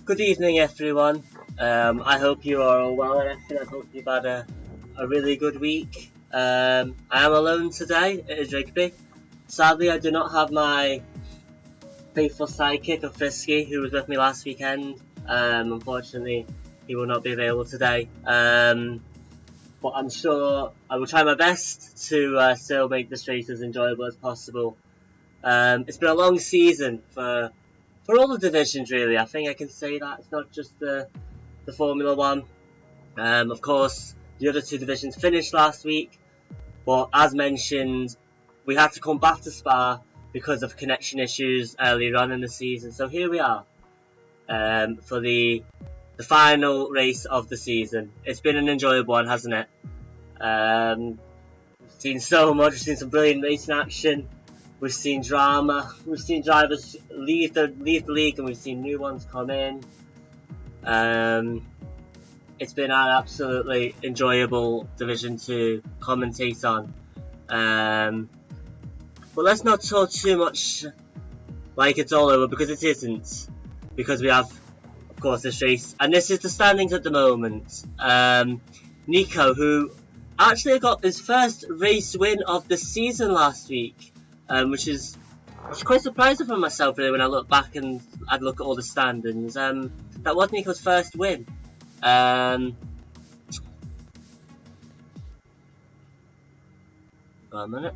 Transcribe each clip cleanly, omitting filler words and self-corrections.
Good evening, everyone. I hope you are all well and everything. I hope you've had a really good week. I am alone today. It is rugby. Sadly, I do not have my faithful sidekick of Frisky, who was with me last weekend. Unfortunately, he will not be available today. But I'm sure I will try my best to still make this race as enjoyable as possible. It's been a long season for all the divisions, really. I think I can say that. It's not just the Formula One. Of course, the other two divisions finished last week, but as mentioned, we had to come back to Spa because of connection issues earlier on in the season. So here we are for the final race of the season. It's been an enjoyable one, hasn't it? We've seen so much. We've seen some brilliant racing action. We've seen drama. We've seen drivers leave the league, and we've seen new ones come in. It's been an absolutely enjoyable division to commentate on. But let's not talk too much like it's all over, because it isn't. Because we have, of course, this race. And this is the standings at the moment. Nico, who actually got his first race win of the season last week, which is quite surprising for myself, really, when I look back and I'd look at all the standings. That was Nico's first win. One minute.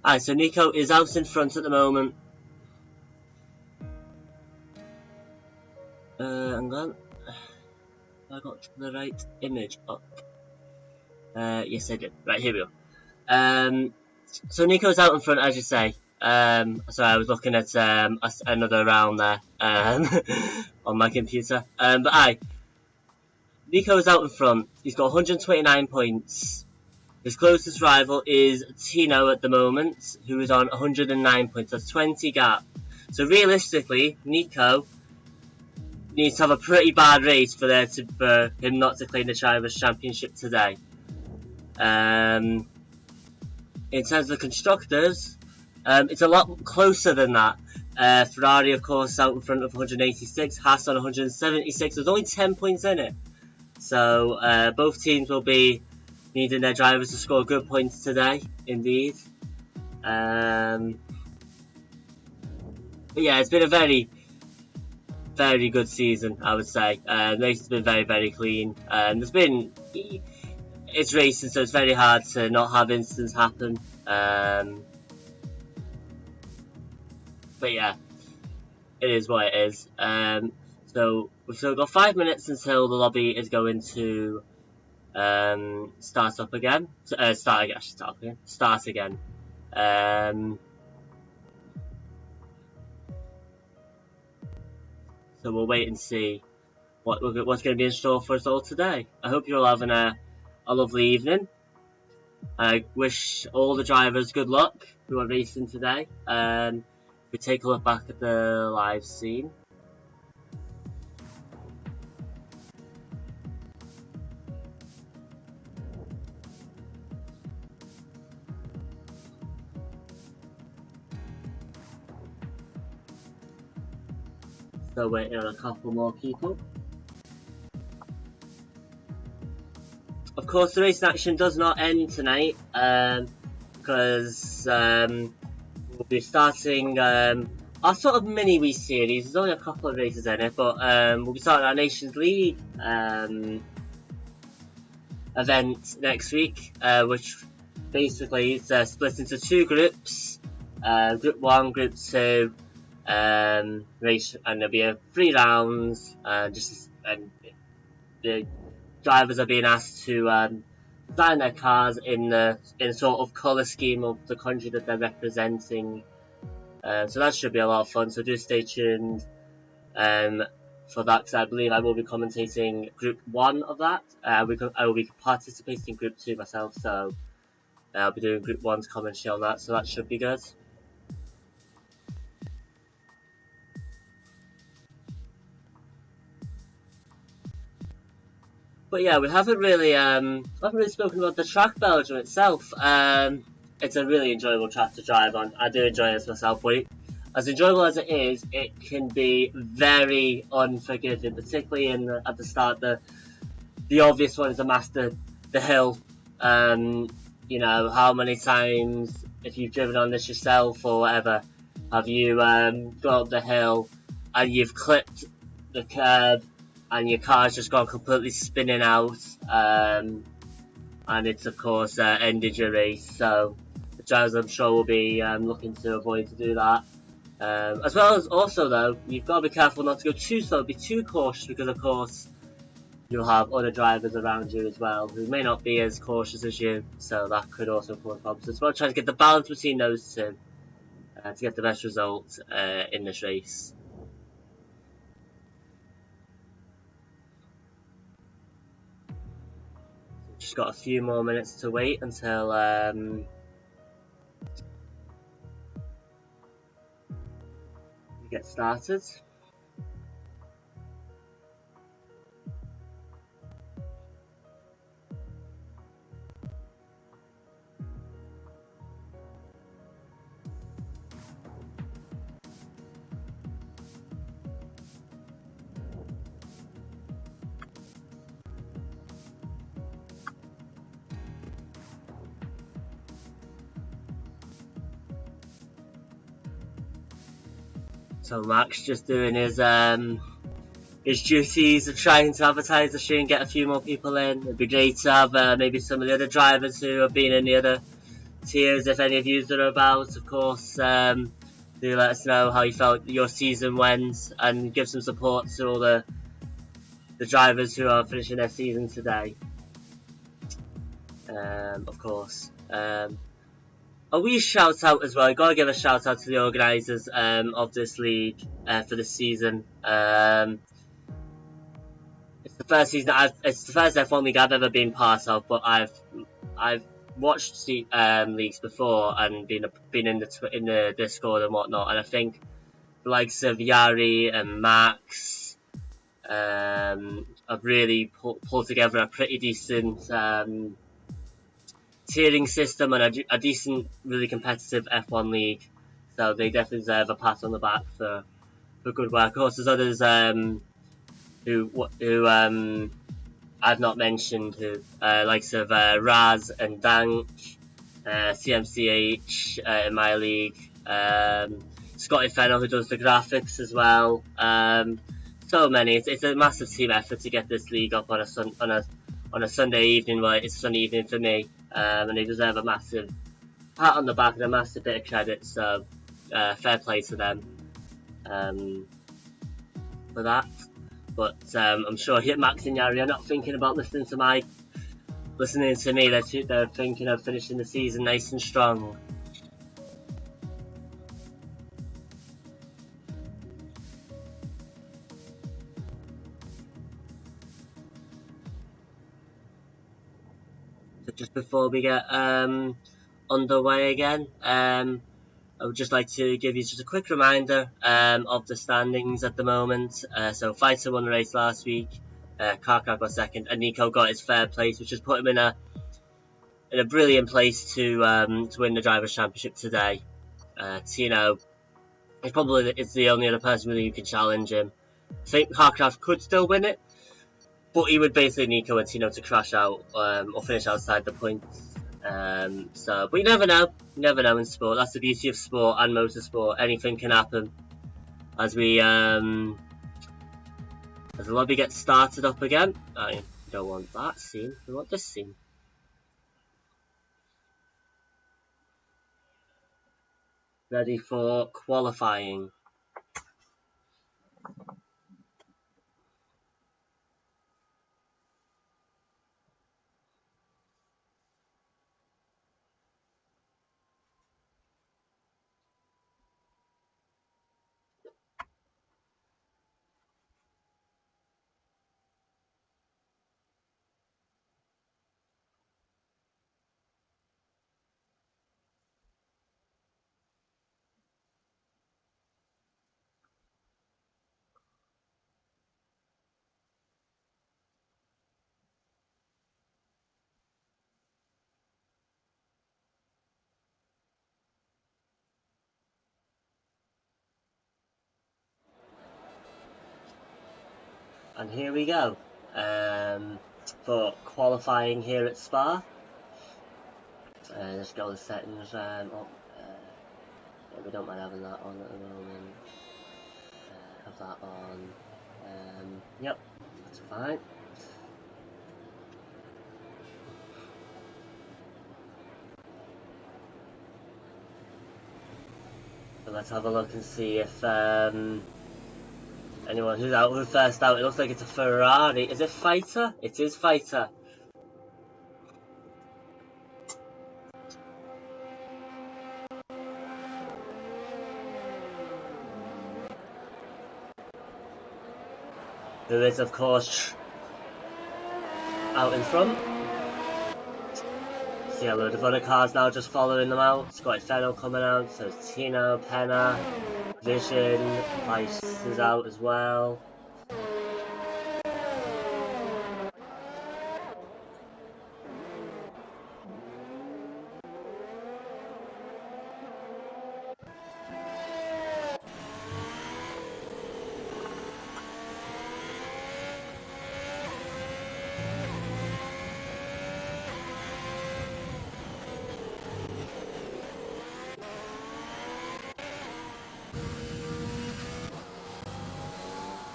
Alright, so Nico is out in front at the moment. Hang on. I got the right image up. Yes, I did. Right, here we go. So Nico's out in front, as you say. Sorry, I was looking at another round there on my computer. But Nico's out in front. He's got 129 points. His closest rival is Tino at the moment, who is on 109 points. That's 20 gap. So realistically, Nico needs to have a pretty bad race for him not to claim the Drivers' Championship today. In terms of the constructors, it's a lot closer than that. Ferrari, of course, out in front of 186, Haas on 176. There's only 10 points in it. So both teams will be needing their drivers to score good points today, indeed. But yeah, it's been a very, very good season, I would say. The race has been very, very clean. It's racing, so it's very hard to not have incidents happen. But yeah, it is what it is. So we've still got 5 minutes until the lobby is going to start again. So we'll wait and see what's going to be in store for us all today. I hope you're all having a lovely evening. I wish all the drivers good luck who are racing today. If we take a look back at the live scene. Still waiting on a couple more people. Of course, the racing action does not end tonight, because we'll be starting our sort of mini-wee series. There's only a couple of races in it, but we'll be starting our Nations League event next week, which basically is split into two groups, Group 1, Group 2, race, and there'll be 3 rounds, and the drivers are being asked to design their cars in sort of colour scheme of the country that they're representing. So that should be a lot of fun, so do stay tuned for that, because I believe I will be commentating Group 1 of that. I will be participating in Group 2 myself, so I'll be doing Group 1's commentary on that, so that should be good. But yeah, we haven't really spoken about the track Belgium itself. It's a really enjoyable track to drive on. I do enjoy it myself. But as enjoyable as it is, it can be very unforgiving, particularly at the start. The obvious one is the hill. You know, how many times, if you've driven on this yourself or whatever, have you gone up the hill and you've clipped the curb and your car's just gone completely spinning out, and it's of course ended your race. So the drivers, I'm sure, will be looking to avoid to do that. As well as also though, you've got to be careful not to go too slow, be too cautious, because of course you'll have other drivers around you as well who may not be as cautious as you, so that could also cause problems. It's about trying to get the balance between those two to get the best result in this race. Just got a few more minutes to wait until we get started. So Max just doing his duties of trying to advertise the show and get a few more people in. It'd be great to have maybe some of the other drivers who have been in the other tiers, if any of you are about, of course. Do let us know how you felt your season went, and give some support to all the drivers who are finishing their season today. Of course. A wee shout out as well. Gotta give a shout out to the organisers of this league for this season. It's the first season it's the first F1 league I've ever been part of, but I've watched leagues before and been in the Discord and whatnot, and I think the likes of Yari and Max have really pulled together a pretty decent tiering system and a decent, really competitive F1 league. So they definitely deserve a pat on the back for good work. Of course, there's others who I've not mentioned, who likes of Raz and Dank, CMCH in my league, Scotty Fennell, who does the graphics as well. So many. It's a massive team effort to get this league up on a Sunday evening. Well, it's a Sunday evening for me, and they deserve a massive pat on the back and a massive bit of credit. So fair play to them for that. But I'm sure Max and Yari are not thinking about listening to me. They're thinking of finishing the season nice and strong. So just before we get underway again, I would just like to give you just a quick reminder of the standings at the moment. So Fighter won the race last week, Karkar got second, and Nico got his third place, which has put him in a brilliant place to win the Drivers' Championship today. Tino is the only other person really who can challenge him. I think Harcraft could still win it, but he would basically need Nico and Tino to crash out or finish outside the points. But you never know. You never know in sport. That's the beauty of sport and motorsport. Anything can happen. As the lobby gets started up again. I don't want that scene. I want this scene. Ready for qualifying. And here we go for qualifying here at Spa. Let's go to settings. Yeah, we don't mind having that on at the moment. Have that on. Yep, that's fine. So let's have a look and see if anyone who's out, who's first out. It looks like it's a Ferrari. Is it Fighter? It is Fighter. There is, of course, out in front. See a load of other cars now just following them out. Scottish Fennel coming out, so it's Tino, Penna, Vision, Vice is out as well.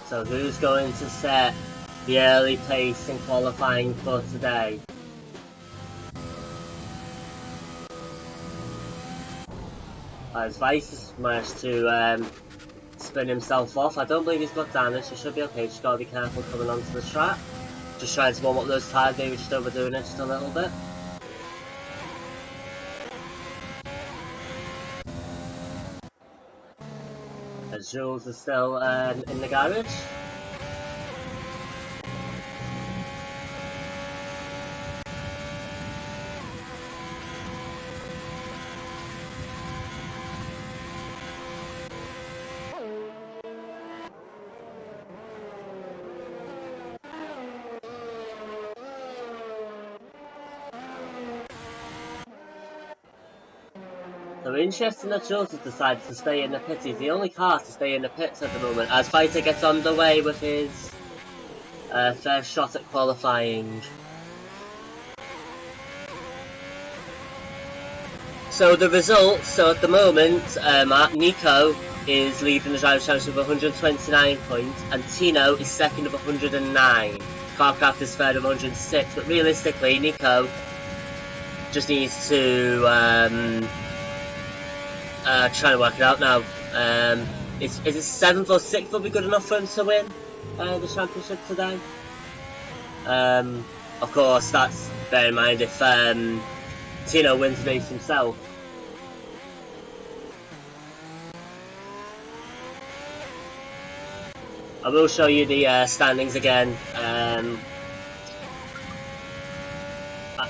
So who's going to set the early place in qualifying for today? As Vice managed to spin himself off. I don't believe he's got damage, so should be okay. Just gotta be careful coming onto the track. Just trying to warm up those tyres, maybe just overdoing it just a little bit. As Jules is still in the garage. So interesting that Jules has decided to stay in the pits. He's the only car to stay in the pits at the moment as Fighter gets underway with his first shot at qualifying. So the results, so at the moment, Nico is leading the Drivers' Championship with 129 points and Tino is second with 109. Carcraft is third with 106, but realistically Nico just needs to trying to work it out now. Is it 7th or 6th will be good enough for him to win the championship today? Of course, that's bear in mind if Tino wins the race himself. I will show you the standings again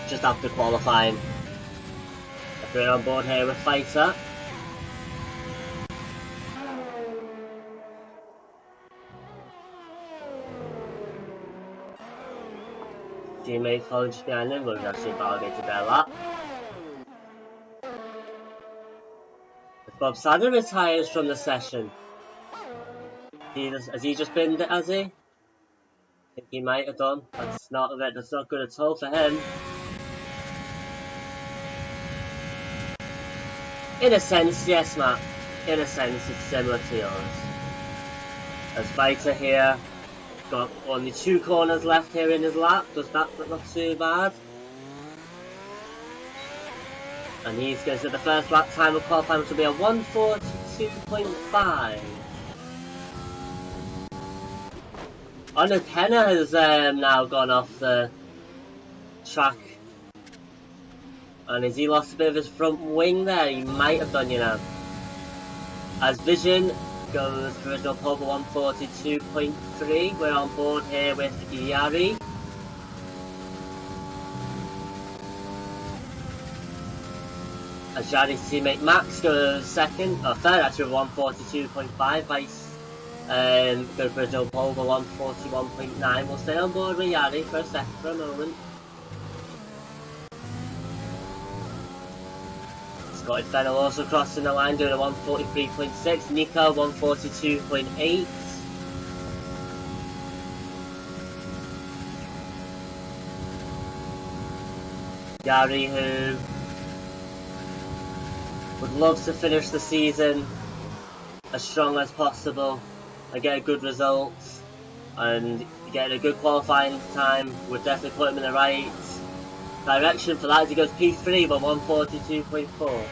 just after qualifying. If we're on board here with Fighter. Teammate following just behind him, but we've actually validated their lap. If Bob Sadler retires from the session, has he just binned it, has he? I think he might have done. That's not good at all for him. In a sense, yes, Matt. In a sense, it's similar to yours. As Fighter here, got only 2 corners left here in his lap. Does that look not too bad? And he's going to the first lap time of qualifying, which will be a 1:42.5. Oh no, Penna has now gone off the track. And has he lost a bit of his front wing there? He might have done, you know. As Vision goes for original pole for 1:42.3. We're on board here with Yari. As Yari's teammate Max goes second, or third actually with 1:42.5. Vice goes for original pole for 1:41.9. We'll stay on board with Yari for a second, for a moment. Scottish Fennel also crossing the line, doing a 1:43.6. Nico 1:42.8. Gary, who would love to finish the season as strong as possible and get a good result and get a good qualifying time, would definitely put him in the right direction for that as he goes P3 by 142.4.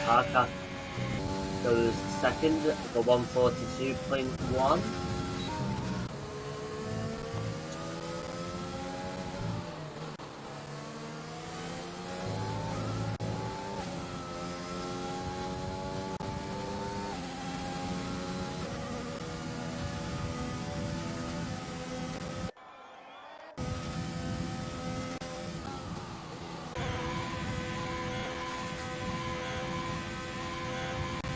Parker goes second for 142.1.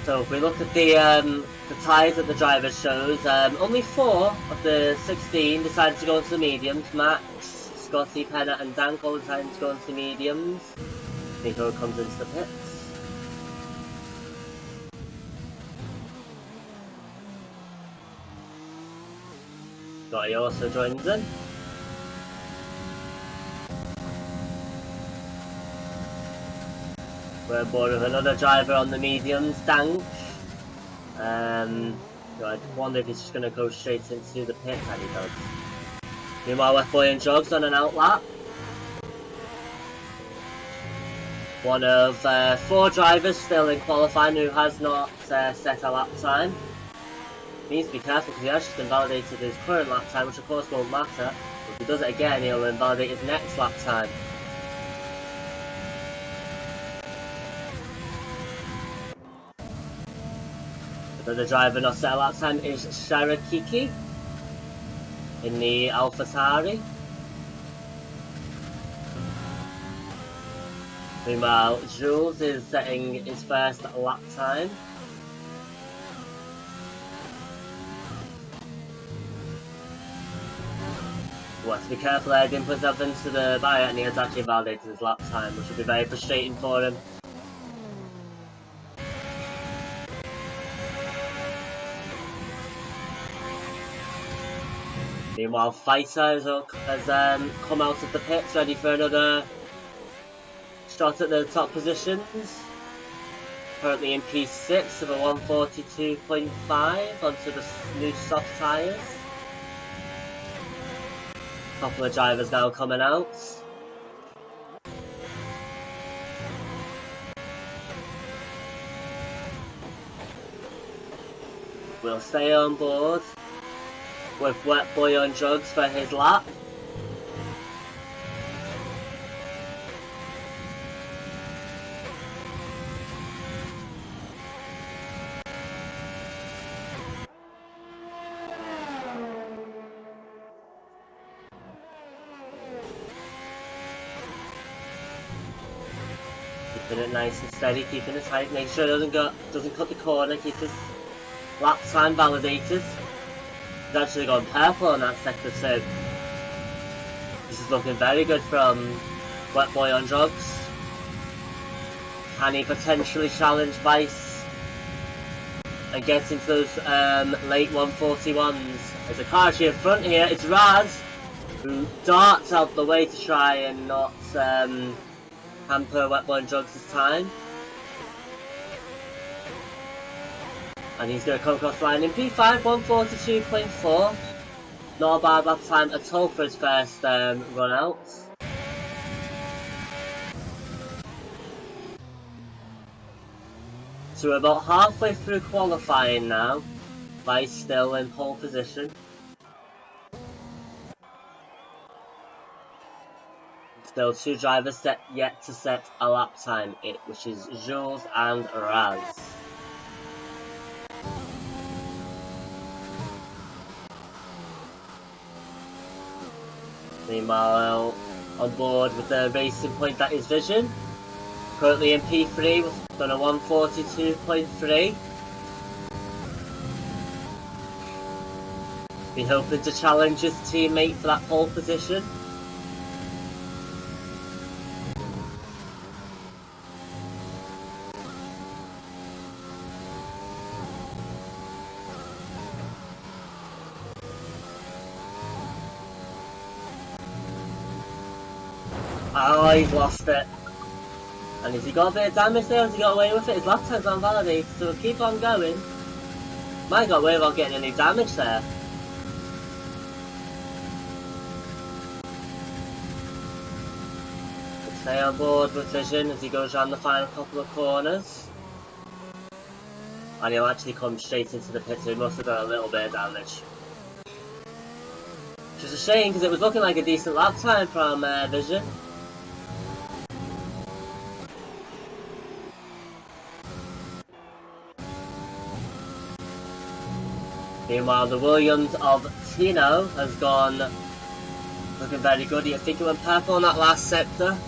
So if we look at the tyres that the driver shows, only 4 of the 16 decided to go into the mediums. Max, Scotty, Penna and Dan all decided to go into the mediums. Nico comes into the pits. Scotty also joins in. We're on board with another driver on the mediums, Dank. I wonder if he's just going to go straight into the pit, and he does. Meanwhile, Wet Boy and Jogs on an outlap. One of 4 drivers still in qualifying who has not set a lap time. He needs to be careful because he has just invalidated his current lap time, which of course won't matter. But if he does it again, he'll invalidate his next lap time. The driver not set a lap time is Sharakiki in the AlphaTauri. Meanwhile, Jules is setting his first lap time. Well, to be careful there, he didn't put himself into the barrier and he has actually validated his lap time, which will be very frustrating for him. Meanwhile, Fighter has come out of the pits ready for another shot at the top positions. Currently in P6 of a 142.5 onto the new soft tyres. A couple of drivers now coming out. We'll stay on board with Wet Boy on drugs for his lap. Keeping it nice and steady, keeping it tight, make sure it doesn't cut the corner, keep his lap time validated. He's actually gone purple on that sector 2. This is looking very good from Wet Boy on drugs. Can he potentially challenge Vice and get into those late 141s? There's a car actually in front here. It's Raz who darts out the way to try and not hamper Wet Boy on drugs' time. And he's going to come across the line in P5, 142.4. Not a bad lap time at all for his first run out. So we're about halfway through qualifying now. Vice still in pole position. Still 2 drivers yet to set a lap time, which is Jules and Raz. Meanwhile, on board with the racing point that is Vision. Currently in P3, we've done a 142.3. Be hoping to challenge his teammate for that pole position. Oh, he's lost it. And has he got a bit of damage there? Has he got away with it? His lap time's on validated, so we'll keep on going. Might got away without getting any damage there. Stay on board with Vision as he goes around the final couple of corners. And he'll actually come straight into the pit, so he must have got a little bit of damage. Which is a shame, because it was looking like a decent lap time from Vision. Meanwhile, the Williams of Tino has gone looking very good. I think he went purple on that last sector.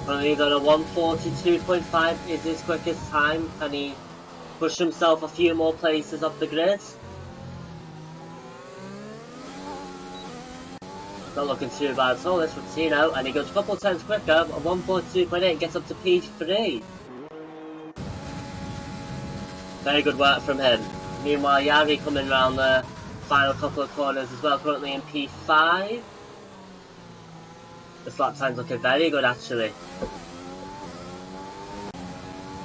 Currently got a 1:42.5 is his quickest time. Can he push himself a few more places up the grid? Not looking too bad at all, this from Tino, and he goes a couple of times quicker, a 1:42.8, gets up to P3. Very good work from him. Meanwhile, Yari coming around the final couple of corners as well, currently in P5. The lap time's looking very good actually.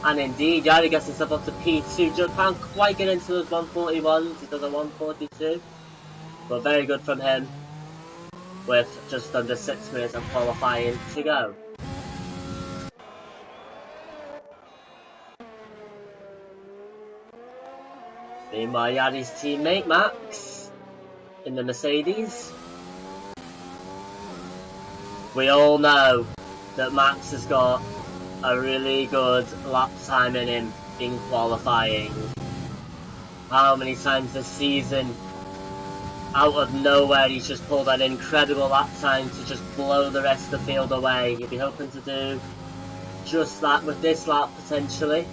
And indeed, Yari gets himself up to P2. Just can't quite get into those 141s, he does a 1:42. But very good from him, with just under 6 minutes of qualifying to go. Meanwhile, Yari's teammate Max in the Mercedes. We all know that Max has got a really good lap time in him in qualifying. How many times this season, out of nowhere, he's just pulled an incredible lap time to just blow the rest of the field away. You'll be hoping to do just that with this lap potentially.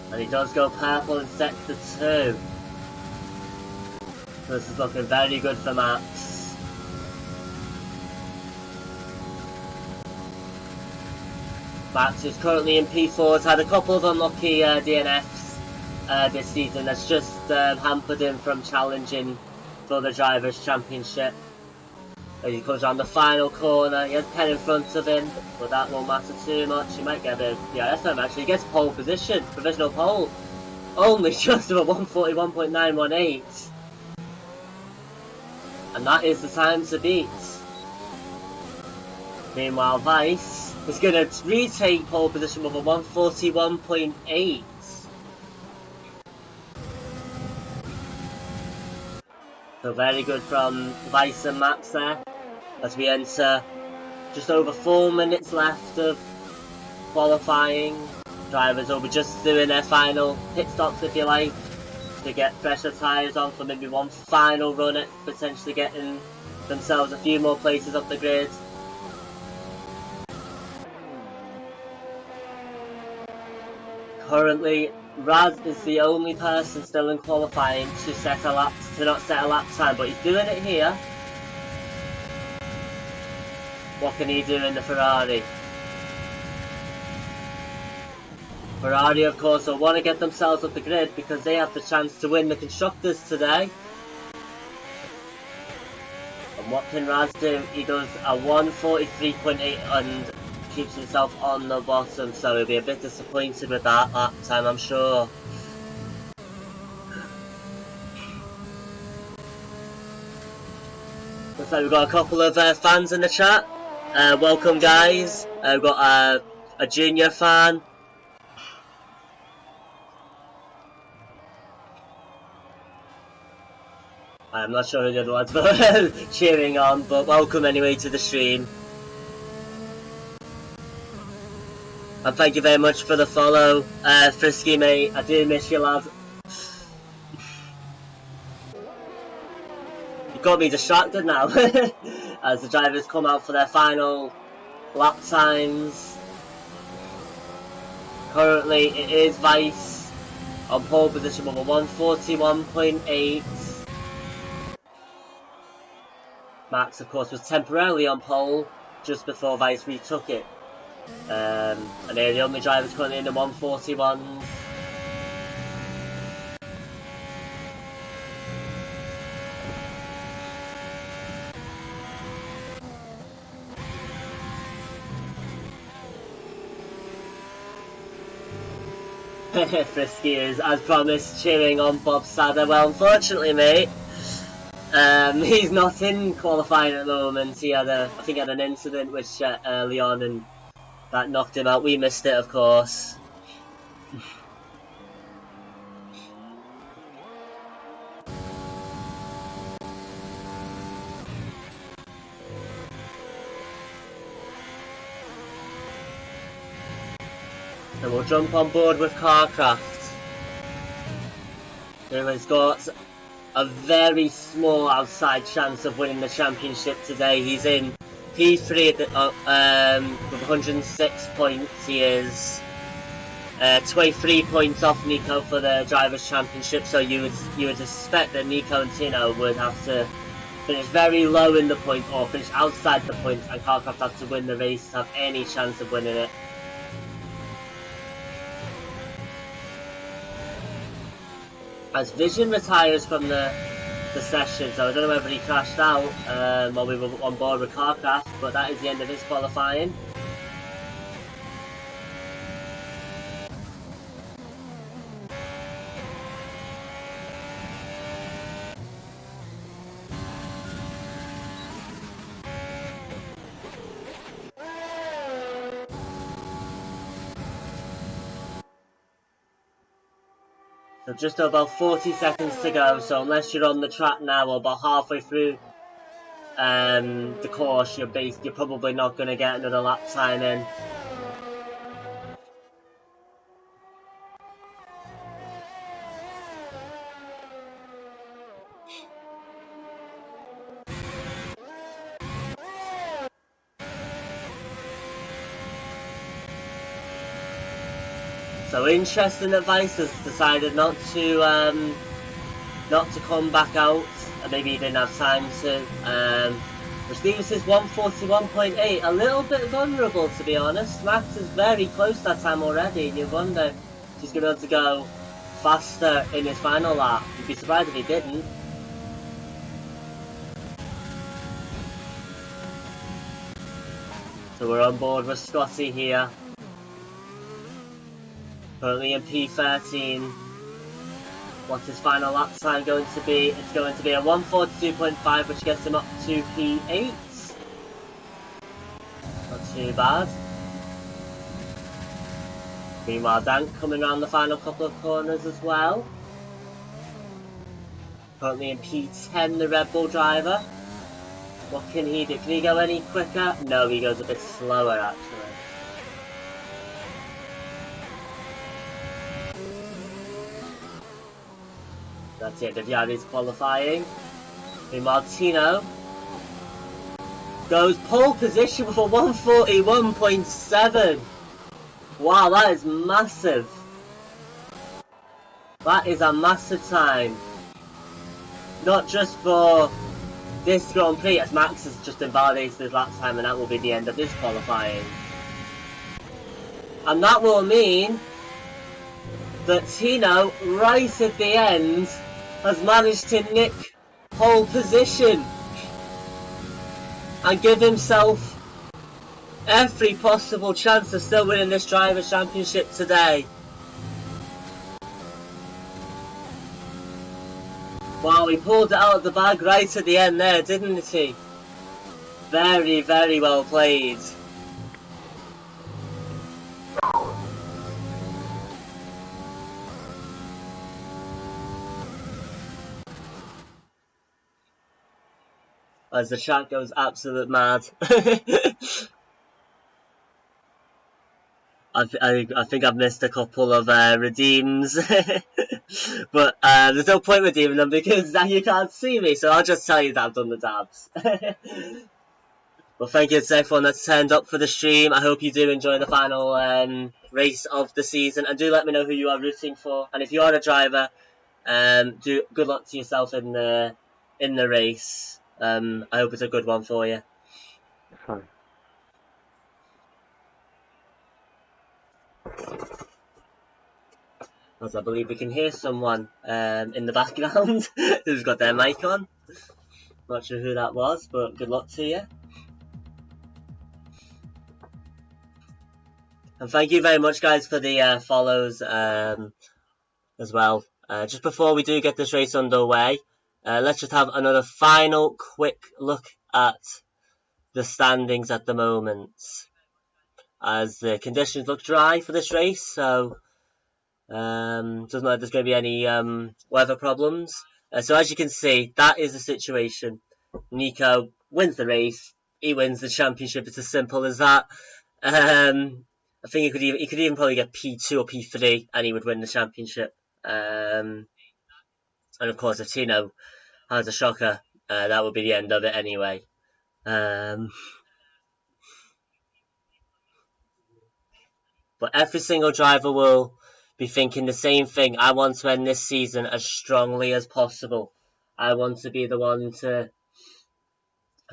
And he does go purple in sector 2. So this is looking very good for Max. Max is currently in P4, has had a couple of unlucky DNFs this season. That's just hampered him from challenging for the Drivers' Championship. As he comes around the final corner, he has Pen in front of him, but that won't matter too much. He might get a bit of DRS time actually. He gets pole position, provisional pole. Only just over 141.918. And that is the time to beat. Meanwhile, Vice is going to retake pole position with a 141.8. So very good from Vice and Max there, as we enter just over 4 minutes left of qualifying. Drivers will be just doing their final pit stops, if you like, to get fresher tyres on for maybe one final run at potentially getting themselves a few more places up the grid. Currently, Raz is the only person still in qualifying to not set a lap time, but he's doing it here. What can he do in the Ferrari? Ferrari, of course, will want to get themselves up the grid because they have the chance to win the constructors today. And what can Raz do? He does a 1:43.8 and keeps himself on the bottom, so he'll be a bit disappointed with that lap time, I'm sure. Looks like we've got a couple of fans in the chat. Welcome, guys. We've got a junior fan. I'm not sure who the other ones were cheering on, but welcome anyway to the stream. And thank you very much for the follow, Frisky mate. I do miss you, lad. You got me distracted now as the drivers come out for their final lap times. Currently it is Vice on pole position with a 141.8. Max, of course, was temporarily on pole just before Vice retook it. And they're the only drivers currently in the 141s. Frisky is, as promised, cheering on Bob Sadder. Well, unfortunately, mate, he's not in qualifying at the moment. I think he had an incident with Chet early on, and that knocked him out. We missed it, of course. And we'll jump on board with Carcraft, who has got a very small outside chance of winning the championship today. He's in P3 with 106 points. He is 23 points off Nico for the Drivers' Championship, so you would expect that Nico and Tino would have to finish very low in the points or finish outside the points, and Carcraft have to win the race to have any chance of winning it. As Vision retires from the session, so I don't know whether he crashed out while we were on board with Carcraft, but that is the end of his qualifying. So just about 40 seconds to go, so unless you're on the track now or about halfway through the course, you're probably not going to get another lap time in. So interesting that Vice has decided not to come back out, and maybe he didn't have time to. Which leaves his 141.8 a little bit vulnerable, to be honest. Max is very close that time already, and you wonder if he's going to be able to go faster in his final lap. You'd be surprised if he didn't. So we're on board with Scotty here. Currently in P13. What's his final lap time going to be? It's going to be a 142.5, which gets him up to P8. Not too bad. Meanwhile, Dan coming around the final couple of corners as well. Currently in P10, the Red Bull driver. What can he do? Can he go any quicker? No, he goes a bit slower actually. That's it, Viviani's qualifying. Meanwhile, Tino goes pole position with a 141.7. Wow, that is massive. That is a massive time. Not just for this Grand Prix, as Max has just invalidated his lap time, and that will be the end of his qualifying. And that will mean that Tino, right at the end, has managed to nick pole position and give himself every possible chance of still winning this Drivers' Championship today. Wow, he pulled it out of the bag right at the end there, didn't he? Very, very well played. As the chat goes absolute mad. I think I've missed a couple of redeems. But there's no point redeeming them because you can't see me, so I'll just tell you that I've done the dabs. Well, thank you to everyone that's turned up for the stream. I hope you do enjoy the final race of the season, and do let me know who you are rooting for. And if you are a driver, do good luck to yourself in the race. I hope it's a good one for you. Fine. As I believe we can hear someone in the background who's got their mic on. Not sure who that was, but good luck to you. And thank you very much, guys, for the follows as well. Just before we do get this race underway, let's just have another final quick look at the standings at the moment, as the conditions look dry for this race, so doesn't look like there's going to be any weather problems. So as you can see, that is the situation. Nico wins the race, he wins the championship. It's as simple as that. I think he could even probably get P2 or P3 and he would win the championship. And of course, if Tino has a shocker, that would be the end of it anyway. But every single driver will be thinking the same thing. I want to end this season as strongly as possible. I want to be the one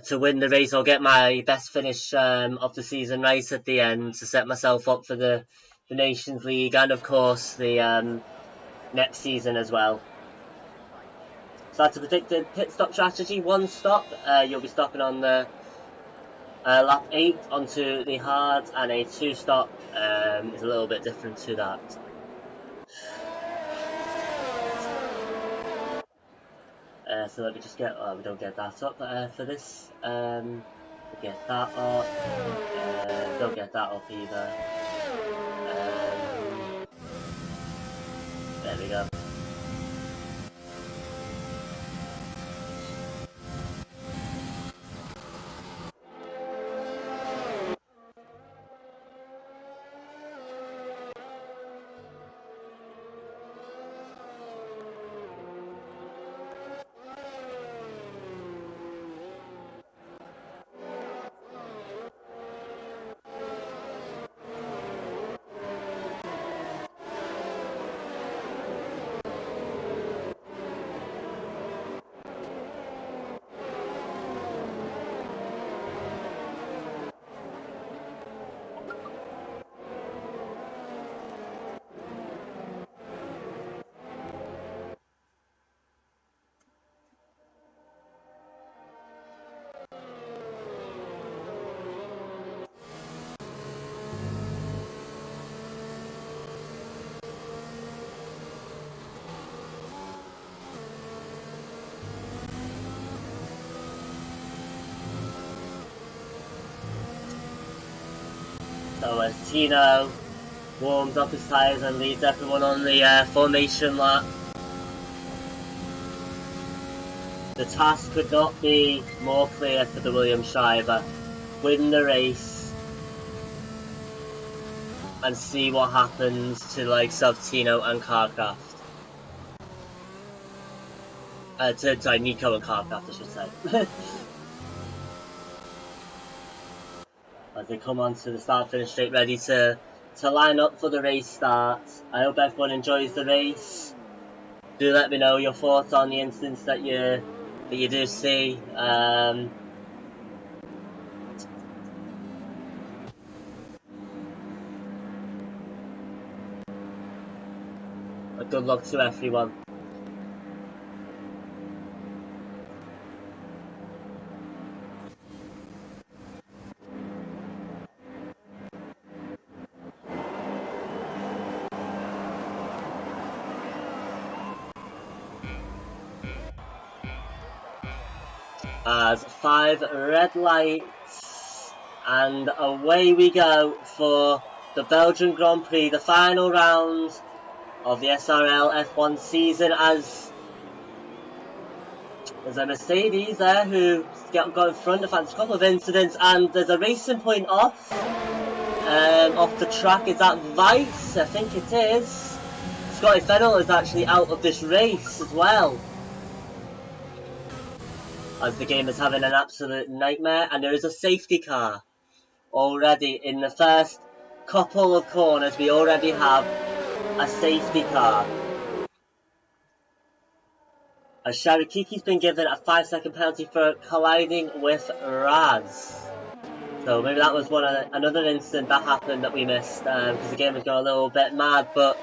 to win the race or get my best finish of the season right at the end to set myself up for the Nations League and of course the next season as well. So that's a predicted pit stop strategy. One stop, you'll be stopping on the lap 8 onto the hard, and a 2 stop is a little bit different to that. So let me just get, we don't get that up for this. We get that up. Don't get that up either. There we go. So as Tino warms up his tyres and leads everyone on the formation lap, the task could not be more clear for the Williams driver. Win the race and see what happens to the likes of Tino and Carcraft. Sorry, Nico and Carcraft, I should say. As they come onto the start-finish straight, ready to line up for the race start. I hope everyone enjoys the race. Do let me know your thoughts on the incidents that you do see. Good luck to everyone. As 5 red lights, and away we go for the Belgian Grand Prix, the final round of the SRL F1 season, as there's a Mercedes there who got in front of a couple of incidents, and there's a racing point off the track. Is that Vice? I think it is. Scotty Fennell is actually out of this race as well. as the game is having an absolute nightmare, and there is a safety car already in the first couple of corners. We already have a safety car. As Sharakiki's been given a 5-second penalty for colliding with Raz. So maybe that was another incident that happened that we missed, because the game was going a little bit mad. But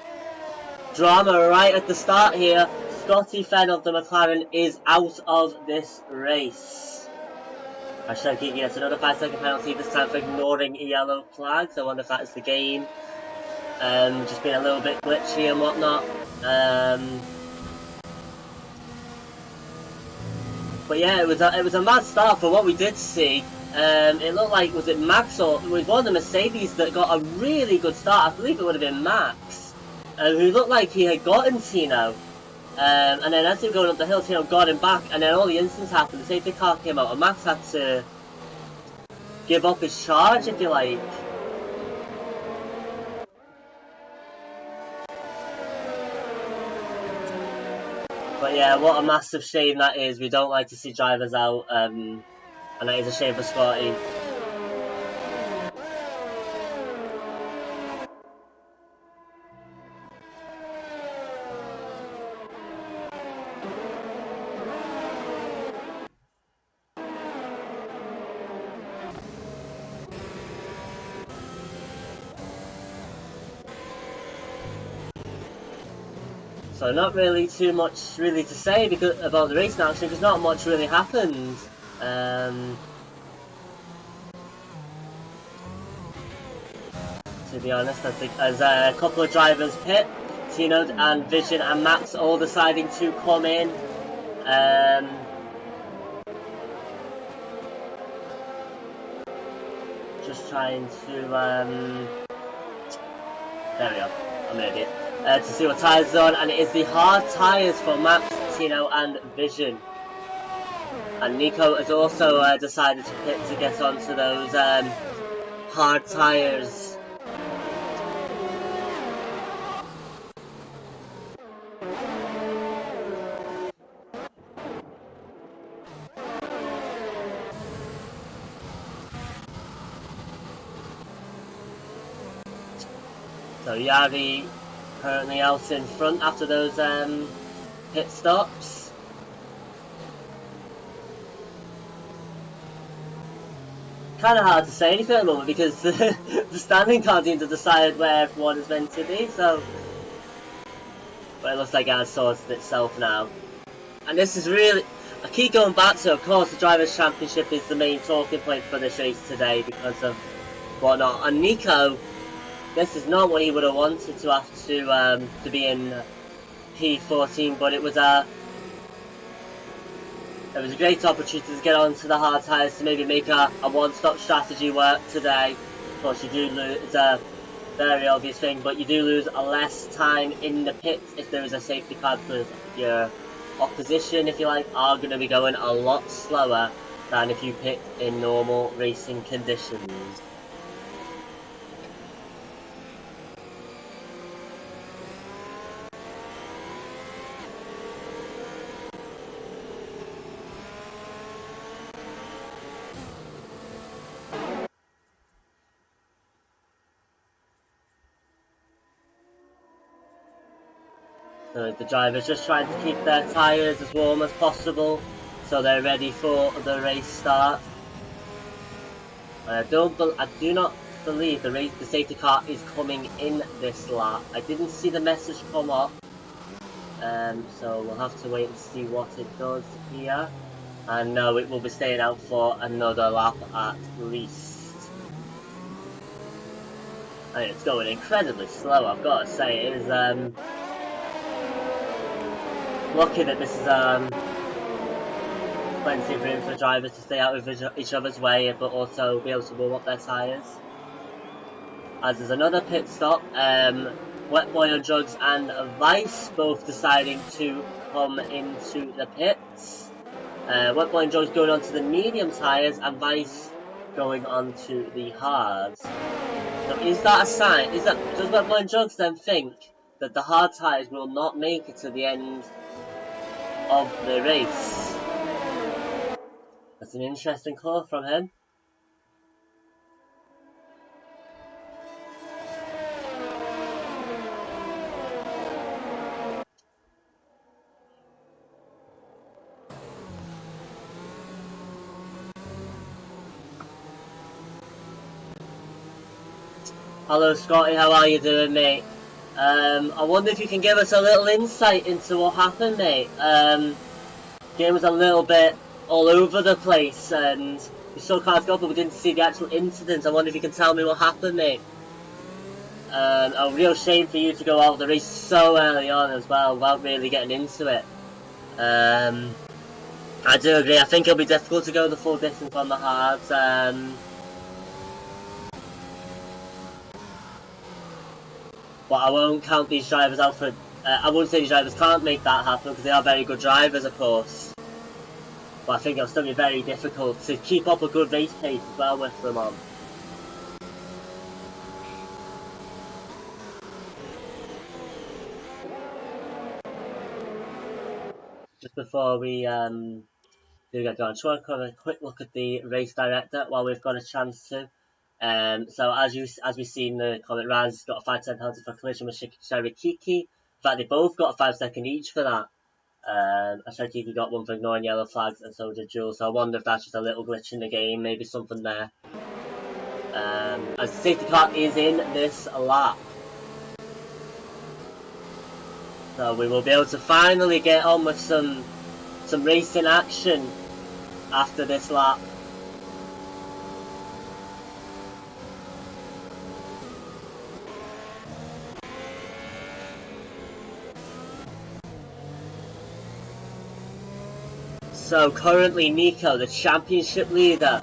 drama right at the start here. Scotty Fenn of the McLaren is out of this race. Sharakiki gets another 5-second penalty, this time for ignoring yellow flags. I wonder if that is the game. Just being a little bit glitchy and whatnot. But yeah, it was a mad start for what we did see. It looked like, was it Max or it was one of the Mercedes that got a really good start. I believe it would have been Max, who looked like he had gotten Tino. And then as he was going up the hill, Tino got him back, and then all the incidents happened. The safety car came out, and Max had to give up his charge, if you like. But yeah, what a massive shame that is. We don't like to see drivers out, and that is a shame for Scotty. So not really too much really to say about the racing action, because not much really happened. To be honest, I think as a couple of drivers pit, Tino and Vision and Max all deciding to come in. Just trying to there we go, I'm an idiot. To see what tyres are on, and it is the hard tyres for Max, Tino and Vision. And Nico has also decided to pit to get onto those hard tyres. So Yari currently out in front after those pit stops. Kind of hard to say anything at the moment because the standing can't seem to decide where everyone is meant to be. So, but it looks like it has sorted itself now. And this is really, I keep going back to, of course, the Drivers' Championship is the main talking point for this race today because of whatnot. And Nico, this is not what he would have wanted to have to be in P14, but it was a great opportunity to get onto the hard tyres to maybe make a one-stop strategy work today. Of course, you do lose, it's a very obvious thing, but you do lose less time in the pits if there is a safety car because your opposition, if you like, are going to be going a lot slower than if you pit in normal racing conditions. So the drivers just trying to keep their tyres as warm as possible so they're ready for the race start. I do not believe the safety car is coming in this lap. I didn't see the message come up, so we'll have to wait and see what it does here. And no, it will be staying out for another lap at least. I mean, it's going incredibly slow, I've got to say. It is lucky that this is plenty of room for drivers to stay out of each other's way, but also be able to warm up their tyres. As there's another pit stop, Wet Boy on Drugs and Vice both deciding to come into the pits. Wet Boy on Drugs going onto the medium tyres and Vice going onto the hards. So is that a sign? Does Wet Boy on Drugs then think that the hard tyres will not make it to the end of the race? That's an interesting call from him. Hello Scotty, how are you doing, mate? I wonder if you can give us a little insight into what happened, mate. Game was a little bit all over the place, and we saw cars go, but we didn't see the actual incident. I wonder if you can tell me what happened, mate. A real shame for you to go out of the race so early on as well, without really getting into it. I do agree. I think it'll be difficult to go the full distance on the hards. But I won't count these drivers out for... I wouldn't say these drivers can't make that happen, because they are very good drivers, of course. But I think it'll still be very difficult to keep up a good race pace as well with them on. Just before we do get going, I just want to have a quick look at the race director while we've got a chance to. So as we've seen, the comment, Raz got a 5-second penalty for collision with Sharikiki. In fact, they both got a 5-second each for that. Sharikiki got one for ignoring yellow flags, and so did Jules. So I wonder if that's just a little glitch in the game, maybe something there. As the safety car is in this lap, so we will be able to finally get on with some racing action after this lap. So currently Nico, the championship leader,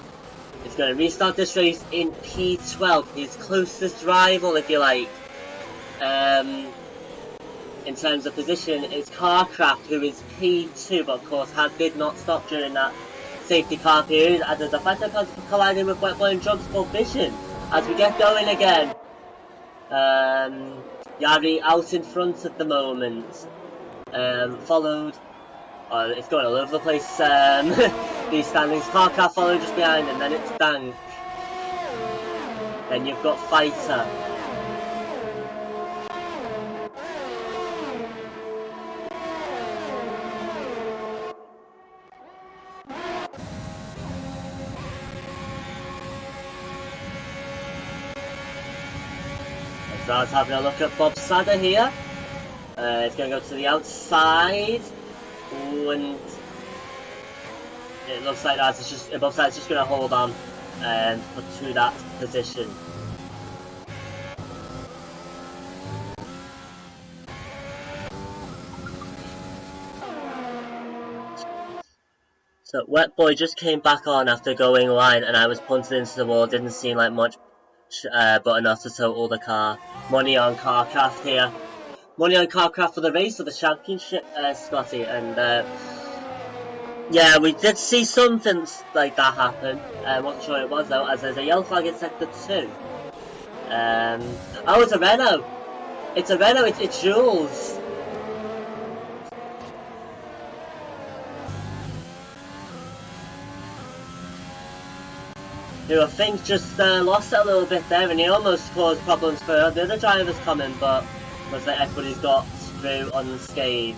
is going to restart this race in P12, his closest rival, if you like. In terms of position, is Carcraft, who is P2, but of course did not stop during that safety car period, and there's a 5-second penalty for colliding with Wetboy and Drugs called Vision. As we get going again, Yari out in front at the moment, followed... it's going all over the place, these standings. Carcraft followed just behind him, then it's Dank. Then you've got Fighter. So I was having a look at Bob Sadder here. It's going to go to the outside. And it looks like that's just Bob Sadder's just going to hold on to that position. So Wetboy just came back on after going wide, and I was punted into the wall. Didn't seem like much, but enough to total the car. Money on Carcraft here. Money on Carcraft for the race for the championship, Scotty. And yeah, we did see something like that happen. I'm not sure it was though, as there's a yellow flag in sector 2. Oh, it's a Renault. It's a Renault. It's Jules. Who I think just lost it a little bit there, and he almost caused problems for the other drivers coming, but looks like everybody's got through unscathed.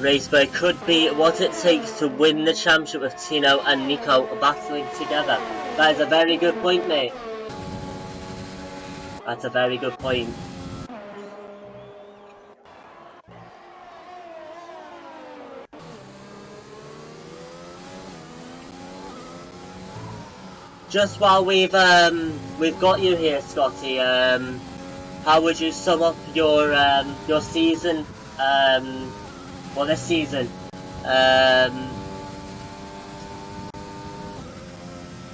Raceway could be what it takes to win the championship with Tino and Nico battling together. That is a very good point, mate. That's a very good point. Just while we've got you here, Scotty, how would you sum up your season well, this season.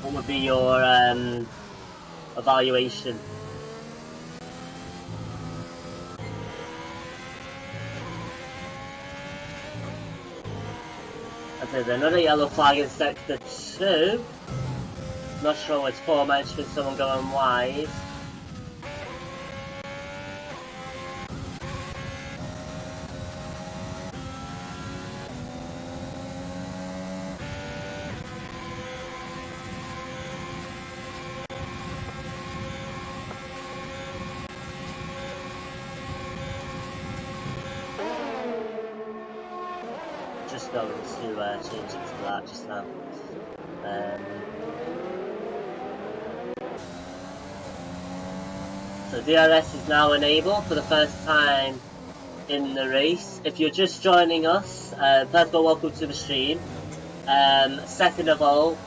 What would be your evaluation? There's another yellow flag in sector 2. Not sure what's for, mentioning someone going wide. Just going to change it to that just now. So DRS is now enabled for the first time in the race. If you're just joining us, first of all, welcome to the stream. Second of all,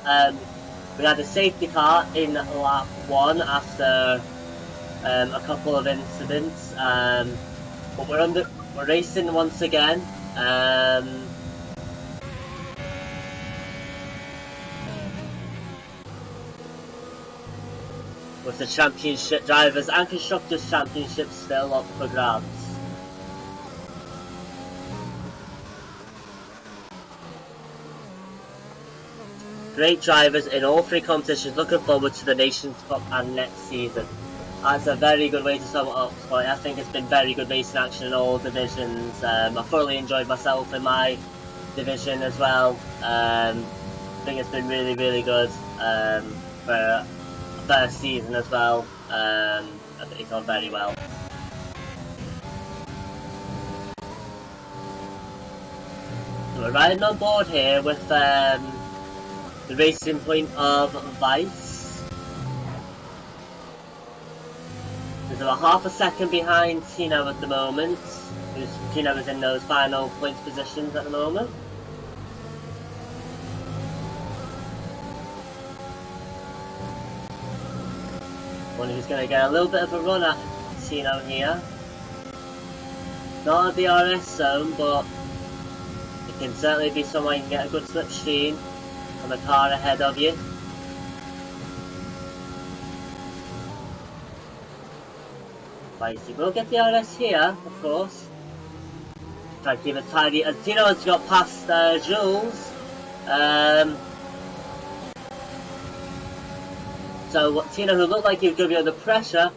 we had a safety car in lap 1 after a couple of incidents, but we're racing once again. With the championship drivers and constructors championship still up for grabs. Great drivers in all 3 competitions, looking forward to the Nations Cup and next season. That's a very good way to sum it up, but I think it's been very good racing action in all divisions. I thoroughly enjoyed myself in my division as well. I think it's been really, really good for a first season as well. I think it's gone very well. So we're riding on board here with the racing point of Vice. There's about half a second behind Tino at the moment. Tino is in those final points positions at the moment. One who's going to get a little bit of a run at Tino here. Not a DRS zone, but it can certainly be somewhere you can get a good slipstream on the car ahead of you. Spicy will get the DRS here, of course. Try to keep it tidy as Tino has got past Jules. So Tino, who looked like he was going to be under pressure,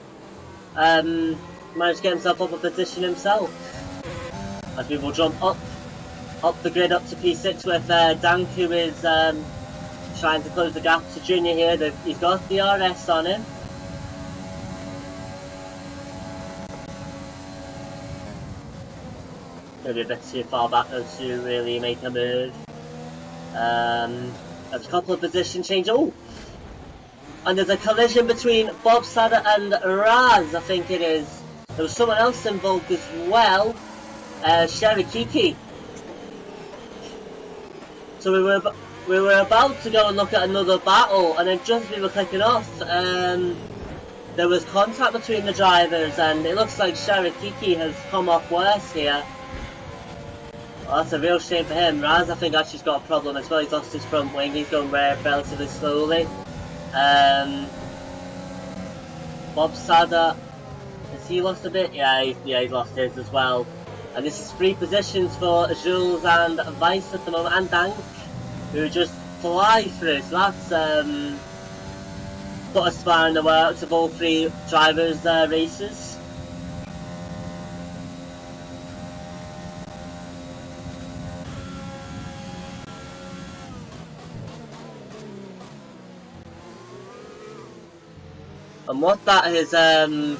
managed to get himself up a position himself. As we will jump up the grid up to P6 with Dank, who is trying to close the gap to Junior here. He's got the DRS on him. Maybe a bit too far back though to really make a move. There's a couple of position changes. Oh! And there's a collision between Bob Sada and Raz, I think it is. There was someone else involved as well. Sherry Kiki. So we were about to go and look at another battle, and then just as we were clicking off, there was contact between the drivers, and it looks like Sherry Kiki has come off worse here. Well, that's a real shame for him. Raz, I think, actually's got a problem as well. He's lost his front wing. He's going relatively slowly. Bob Sada, has he lost a bit? Yeah, he's lost his as well. And this is 3 positions for Jules and Vice at the moment, and Dank, who just fly through. So that's put a spanner in the works of all 3 drivers' races. And what that is, that's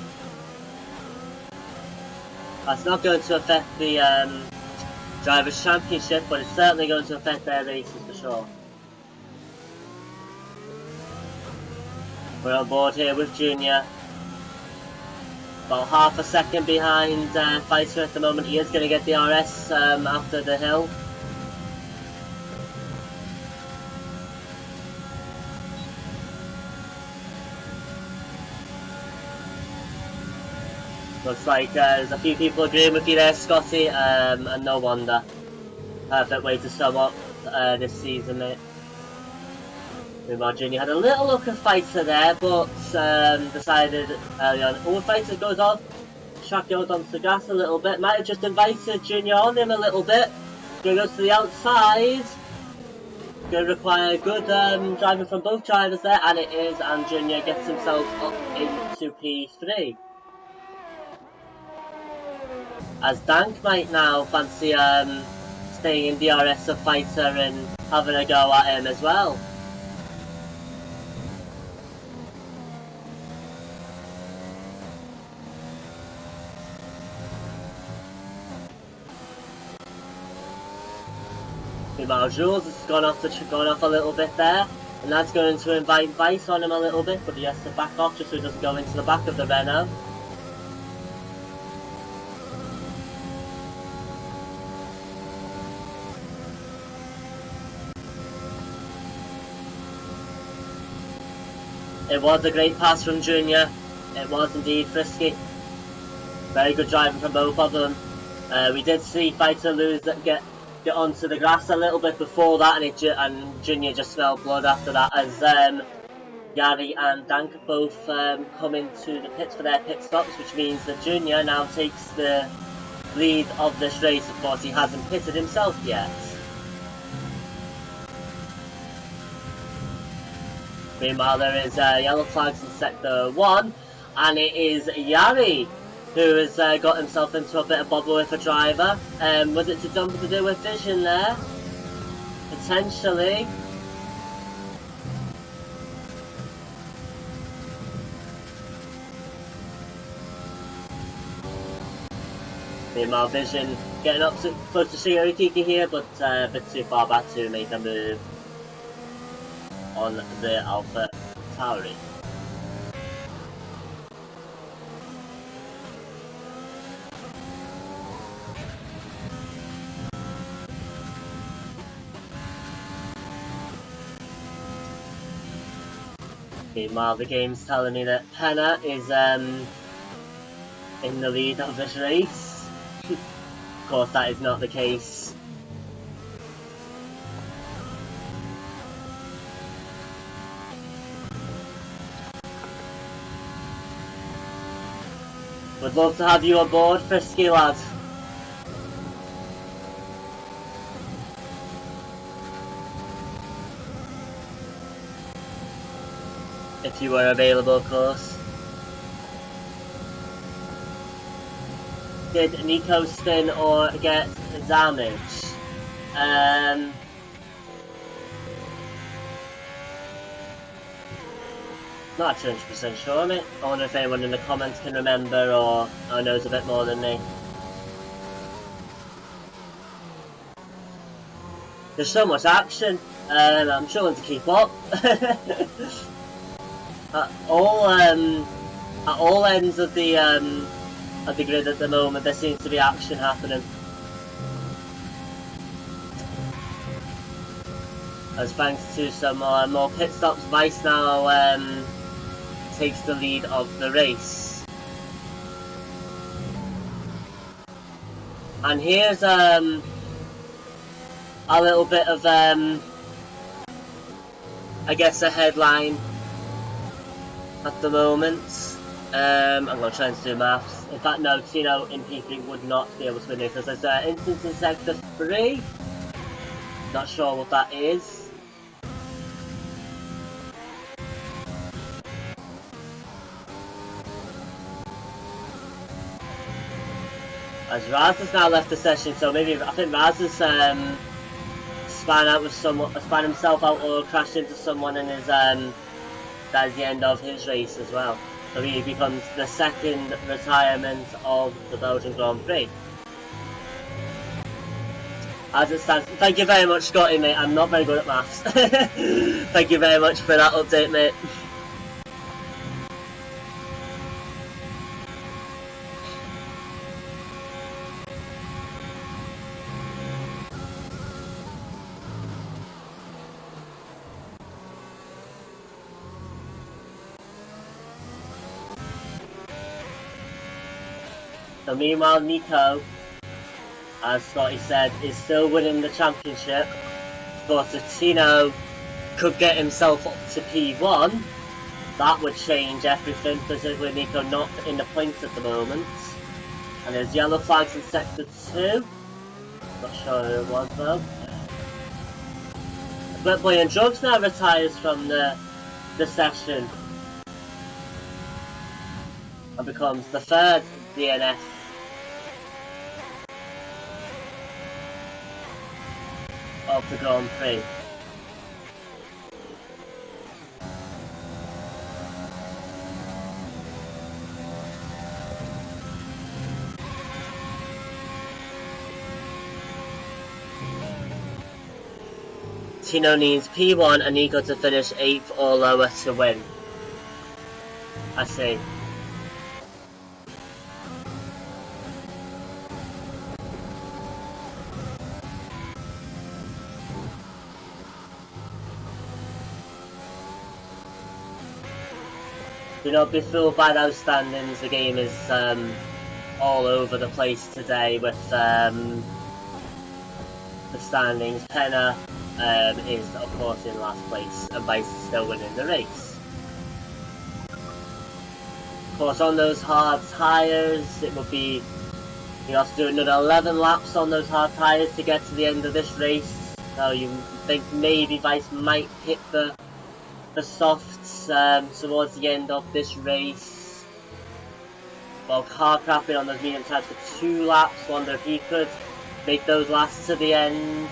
not going to affect the Drivers' Championship, but it's certainly going to affect their races for sure. We're on board here with Junior. About half a second behind Pfizer at the moment. He is going to get the RS after the hill. Looks like there's a few people agreeing with you there, Scotty, and no wonder. Perfect way to sum up this season, mate. Meanwhile, Junior had a little look at Fighter there, but decided early on. Oh, Fighter goes off. Track goes onto the gas a little bit. Might have just invited Junior on him a little bit. Gonna go to the outside. Gonna require good driving from both drivers there, and it is, and Junior gets himself up into P3. As Dank might now fancy staying in DRS of Fighter and having a go at him as well. Meanwhile, Jules has gone off a little bit there, and that's going to invite Vice on him a little bit, but he has to back off just so he doesn't go into the back of the Renault. It was a great pass from Junior. It was indeed frisky. Very good driving from both of them. We did see Fighter get onto the grass a little bit before that, and Junior just smelled blood after that, as Yari and Dank both come into the pits for their pit stops, which means that Junior now takes the lead of this race. Of course, he hasn't pitted himself yet. Meanwhile, there is yellow flags in sector 1, and it is Yari who has got himself into a bit of bother with a driver. Was it to do with vision there? Potentially. Meanwhile, Vision getting up close to Shigeru here, but a bit too far back to make a move on the Alpha Tauri. Meanwhile, the game's telling me that Penna is in the lead of this race. Of course, that is not the case. Would love to have you on board, Frisky lad. If you were available, of course. Did Nico spin or get damaged? Not 100% sure, mate. I wonder if anyone in the comments can remember or knows a bit more than me. There's so much action, and I'm struggling to keep up. At all ends of the grid at the moment, there seems to be action happening. As thanks to some more pit stops, Vice now takes the lead of the race. And here's a little bit of I guess a headline at the moment. I'm going to try and do maths. In fact, no, Tino in P3 would not be able to win it because there's an instance in sector 3. Not sure what that is. As Raz has now left the session, so maybe I think Raz has spun himself out or crashed into someone, and that is the end of his race as well. So he becomes the second retirement of the Belgian Grand Prix. As it stands, thank you very much, Scotty, mate. I'm not very good at maths. Thank you very much for that update, mate. So meanwhile, Nico, as Scotty said, is still winning the championship. But if Tino could get himself up to P1, that would change everything, particularly Nico not in the points at the moment. And there's yellow flags in sector 2. Not sure who it was though. Blitboy and Drugs now retires from the session and becomes the third DNF of the Grand Prix. Tino needs P1 and Nico to finish 8th or lower to win. I see. Do not be fooled by those standings. The game is all over the place today with the standings. Penna is of course in last place and Vice is still winning the race. Of course, on those hard tyres, it would be, you have to do another 11 laps on those hard tyres to get to the end of this race. So you think maybe Vice might hit the softs towards the end of this race. Well, car crapping on those medium tyres for 2 laps. Wonder if he could make those last to the end.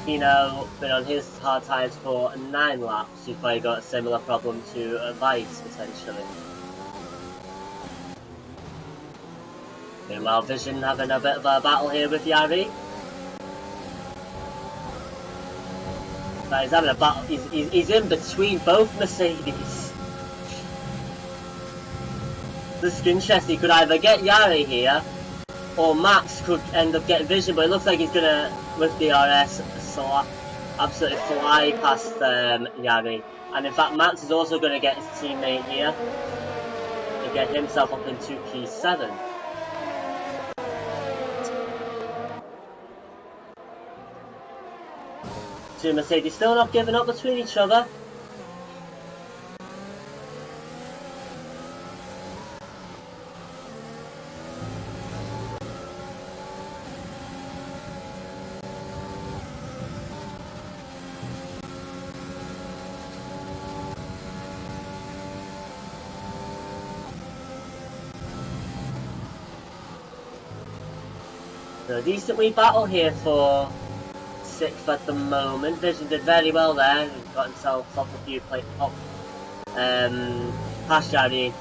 You know, been on his hard tyres for 9 laps. You've probably got a similar problem to Vice potentially. Meanwhile, Vision having a bit of a battle here with Yari. He's having a battle. He's in between both Mercedes. This is interesting. He could either get Yari here, or Max could end up getting Vision. But it looks like he's gonna, with DRS, absolutely fly past Yari. And in fact, Max is also gonna get his teammate here and get himself up into P7. Two Mercedes still not giving up between each other. So a decent wee battle here for 6th at the moment. Vision did very well there. He got himself off a few past Yari,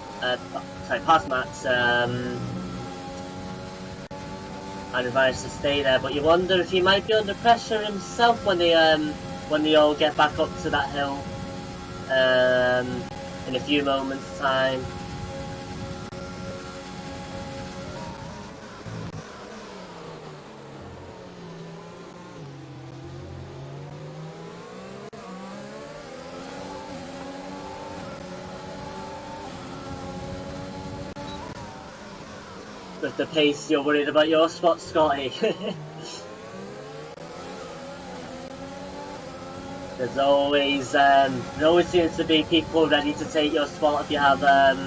past Max, and managed to stay there. But you wonder if he might be under pressure himself when they all get back up to that hill in a few moments' time. With the pace, you're worried about your spot, Scotty. There always seems to be people ready to take your spot if you have a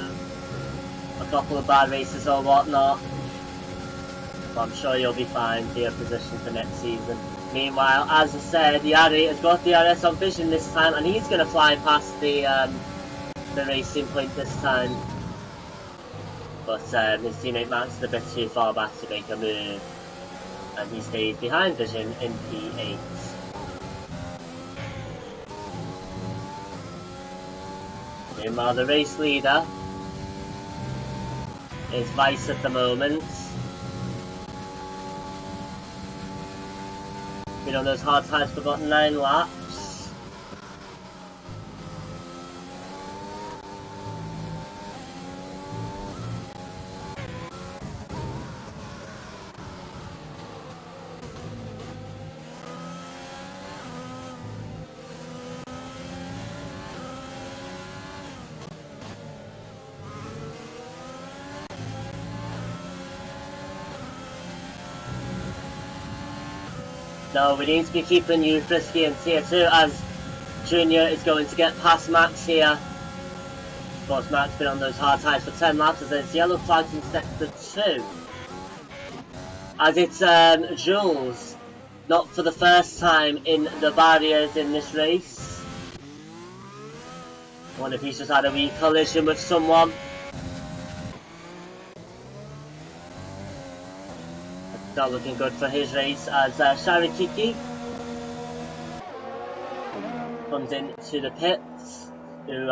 couple of bad races or whatnot. But I'm sure you'll be fine for your position for next season. Meanwhile, as I said, Yari has got DRS on Vision this time, and he's going to fly past the racing point this time. But his teammate Max is a bit too far back to make a move, and he stays behind Vision in P8. Meanwhile, the race leader is Vice at the moment. Been on those hard tyres for about 9 laps. No, we need to be keeping you frisky in tier 2 as Junior is going to get past Max here. Of course, Max has been on those hard tires for 10 laps as it's yellow flags in sector 2. As it's Jules, not for the first time in the barriers in this race. I wonder if he's just had a wee collision with someone. It's not looking good for his race as Sharikiki comes into the pits, who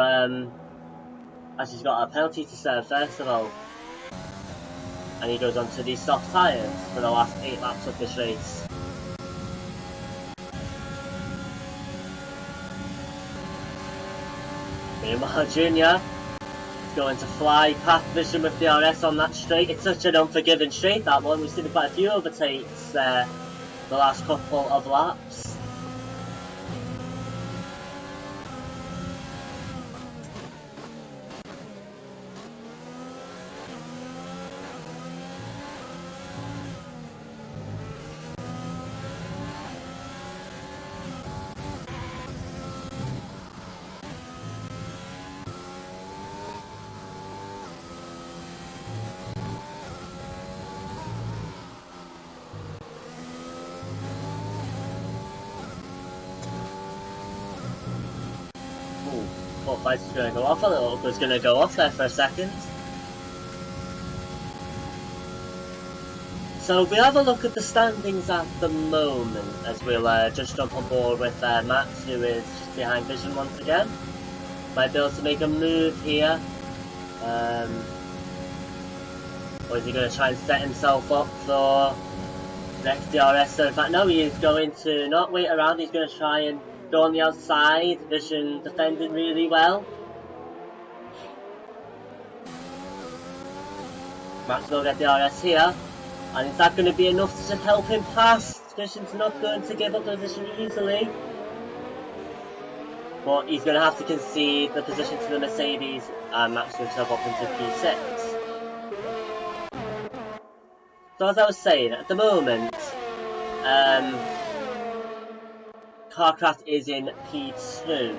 as he's got a penalty to serve first of all, and he goes on to these soft tyres for the last 8 laps of this race. Meanwhile, Junior is going to fly past Vision with DRS on that straight. It's such an unforgiving straight, that one. We've seen quite a few overtakes there the last couple of laps. Lights is going to go off, a little was going to go off there for a second. So we have a look at the standings at the moment as we'll just jump on board with Max, who is just behind Vision once again. Might be able to make a move here. Or is he going to try and set himself up for next DRS? So in fact no, he is going to not wait around, he's going to try and go on the outside. Vision defending really well. Max will get the RS here. And is that going to be enough to help him pass? Vision's not going to give up the position easily. But he's going to have to concede the position to the Mercedes, and Max will himself up into P6. So as I was saying, at the moment, Carcraft is in P2.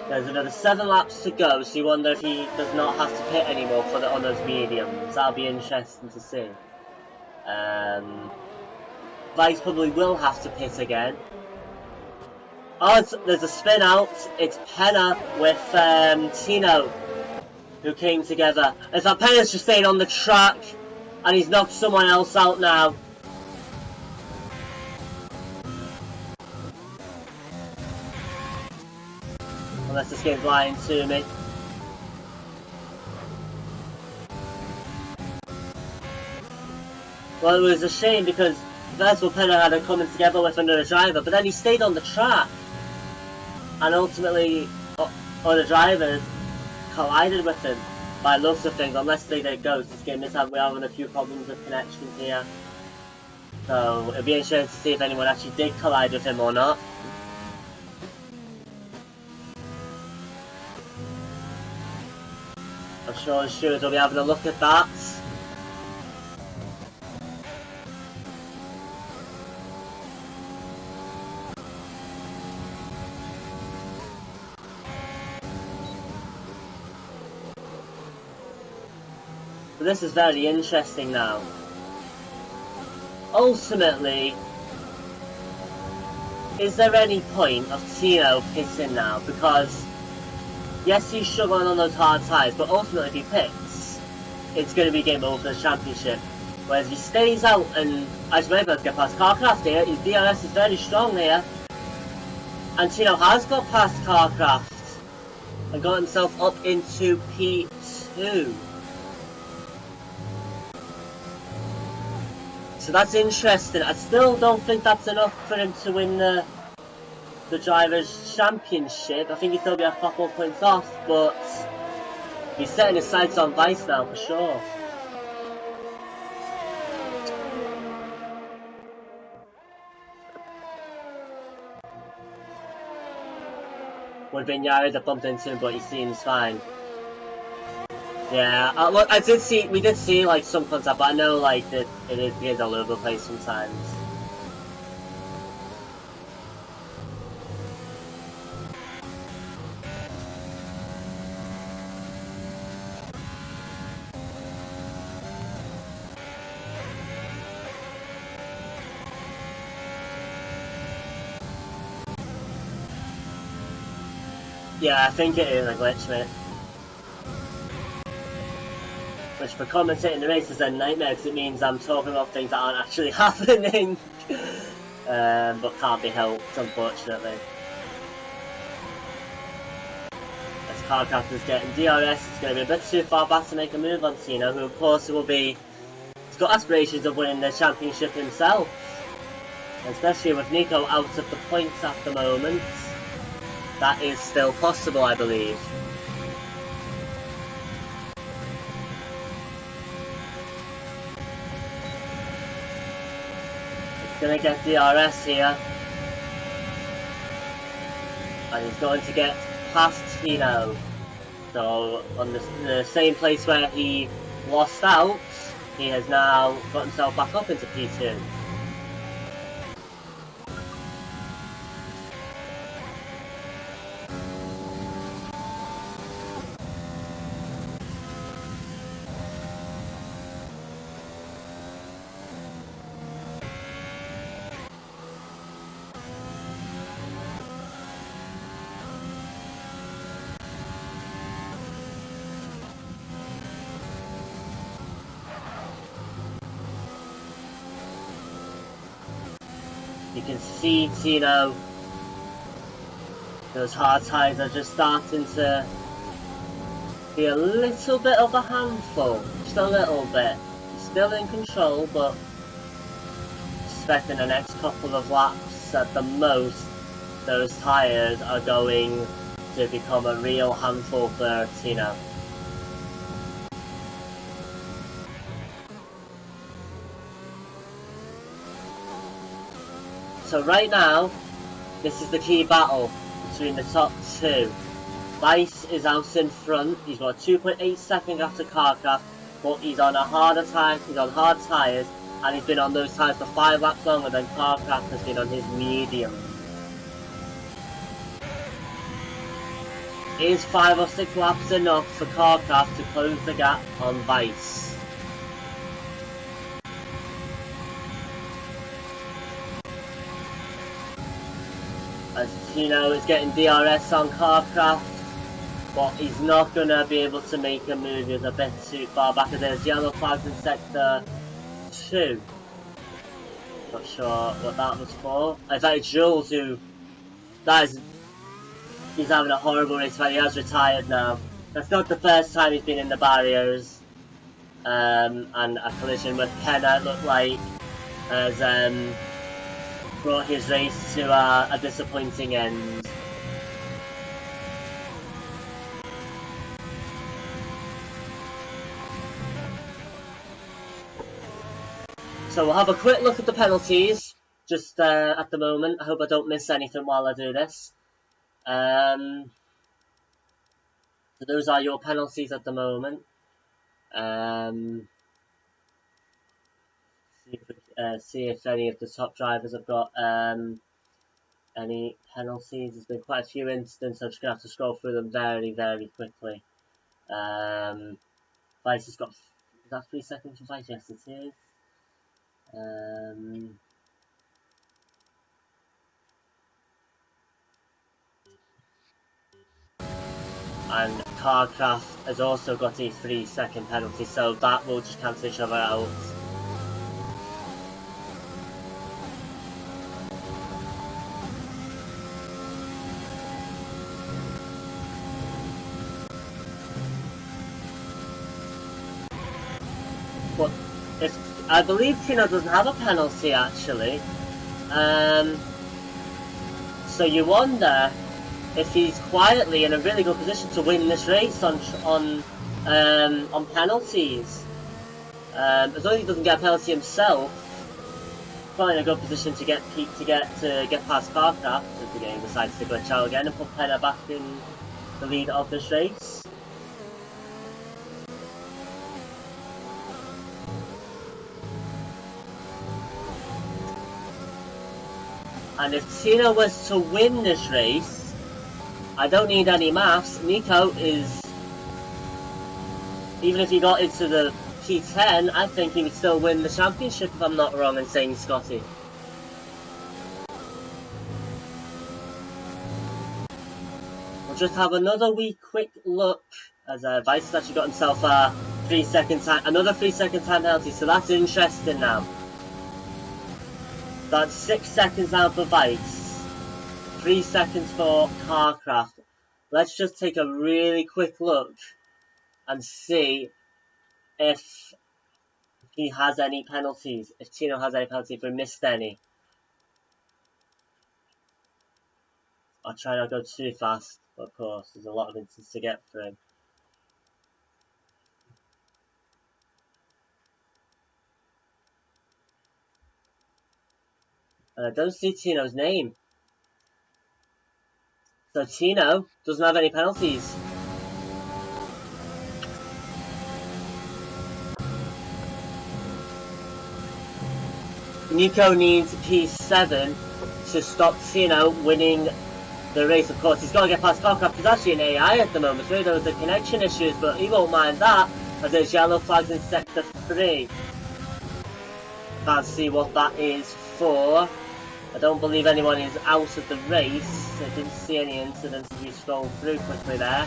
There's another 7 laps to go, so you wonder if he does not have to pit anymore for the honours mediums. That'll be interesting to see. Vice probably will have to pit again. Oh, there's a spin out. It's Penna with Tino, who came together. As that Penna's just stayed on the track, and he's knocked someone else out now. Unless this game's lying to me. Well, it was a shame because first of all, Penna had it coming together with another driver, but then he stayed on the track. And ultimately, other drivers collided with him by looks of things, unless they did ghost. This game is we're having a few problems with connections here. So it'll be interesting to see if anyone actually did collide with him or not. I'm sure the stewards will be having a look at that. But this is very interesting now. Ultimately, is there any point of Tino pitting now? Because yes, he's struggling on those hard tyres, but ultimately if he pits, it's going to be game over for the championship. Whereas if he stays out and as we're able to get past Carcraft here, his DRS is very strong here. And Tino has got past Carcraft and got himself up into P2. So that's interesting. I still don't think that's enough for him to win the Drivers' Championship. I think he'll still be a couple of points off, but he's setting his sights on Vice now for sure. Would have been Yari that bumped into him, but he seems fine. Yeah, look, we did see like some contact, but I know like that it is all over the place sometimes. Yeah, I think it is a glitch, mate. Which for commentating the race is a nightmare because it means I'm talking about things that aren't actually happening. But can't be helped, unfortunately. As Carcraft is getting DRS, it's going to be a bit too far back to make a move on Tino, who of course will be... He's got aspirations of winning the championship himself. Especially with Nico out of the points at the moment. That is still possible, I believe. He's going to get DRS here. And he's going to get past Tino. So, on the same place where he lost out, he has now got himself back up into P2. You can see Tino, those hard tyres are just starting to be a little bit of a handful, just a little bit. He's still in control, but expecting the next couple of laps at the most, those tyres are going to become a real handful for Tino. So right now, this is the key battle between the top two. Vice is out in front, he's got 2.8 seconds after Carcraft, but he's on a harder time, he's on hard tyres, and he's been on those tyres for 5 laps longer than Carcraft has been on his medium. Is 5 or 6 laps enough for Carcraft to close the gap on Vice? As Tino is getting DRS on Carcraft, but he's not going to be able to make a move. He's a bit too far back. There's yellow flags in sector 2. Not sure what that was for. In fact, it's Jules who... He's having a horrible race, but he has retired now. That's not the first time he's been in the barriers. And a collision with Penna looked like has brought his race to a disappointing end. So we'll have a quick look at the penalties, just at the moment. I hope I don't miss anything while I do this. So those are your penalties at the moment. See if any of the top drivers have got any penalties. There's been quite a few incidents. I'm just going to have to scroll through them very, very quickly. Vice has got... Is that 3 seconds for Vice? Yes, it is. And Carcraft has also got a 3-second penalty, so that will just cancel each other out. But I believe Tino doesn't have a penalty actually. So you wonder if he's quietly in a really good position to win this race on penalties. As long as he doesn't get a penalty himself, probably in a good position to get past Carcraft if the game decides to glitch out again and put Penna back in the lead of this race. And if Tino was to win this race, I don't need any maths. Nico is, even if he got into the P10, I think he would still win the championship if I'm not wrong in saying Scotty. just have another wee quick look as Vice has actually got himself a 3-second time, another 3-second time penalty, so that's interesting now. That's 6 seconds now for Vice, 3 seconds for Carcraft. Let's just take a really quick look and see if he has any penalties, if Tino has any penalties, if we missed any. I'll try not to go too fast, but of course, there's a lot of instances to get through. And I don't see Tino's name. So Tino doesn't have any penalties. Nico needs P7 to stop Tino winning the race. Of course, he's got to get past Carcraft. He's actually an AI at the moment. So those are connection issues, but he won't mind that as there's yellow flags in sector 3. Can't see what that is for. I don't believe anyone is out of the race. I didn't see any incidents as we scroll through quickly there.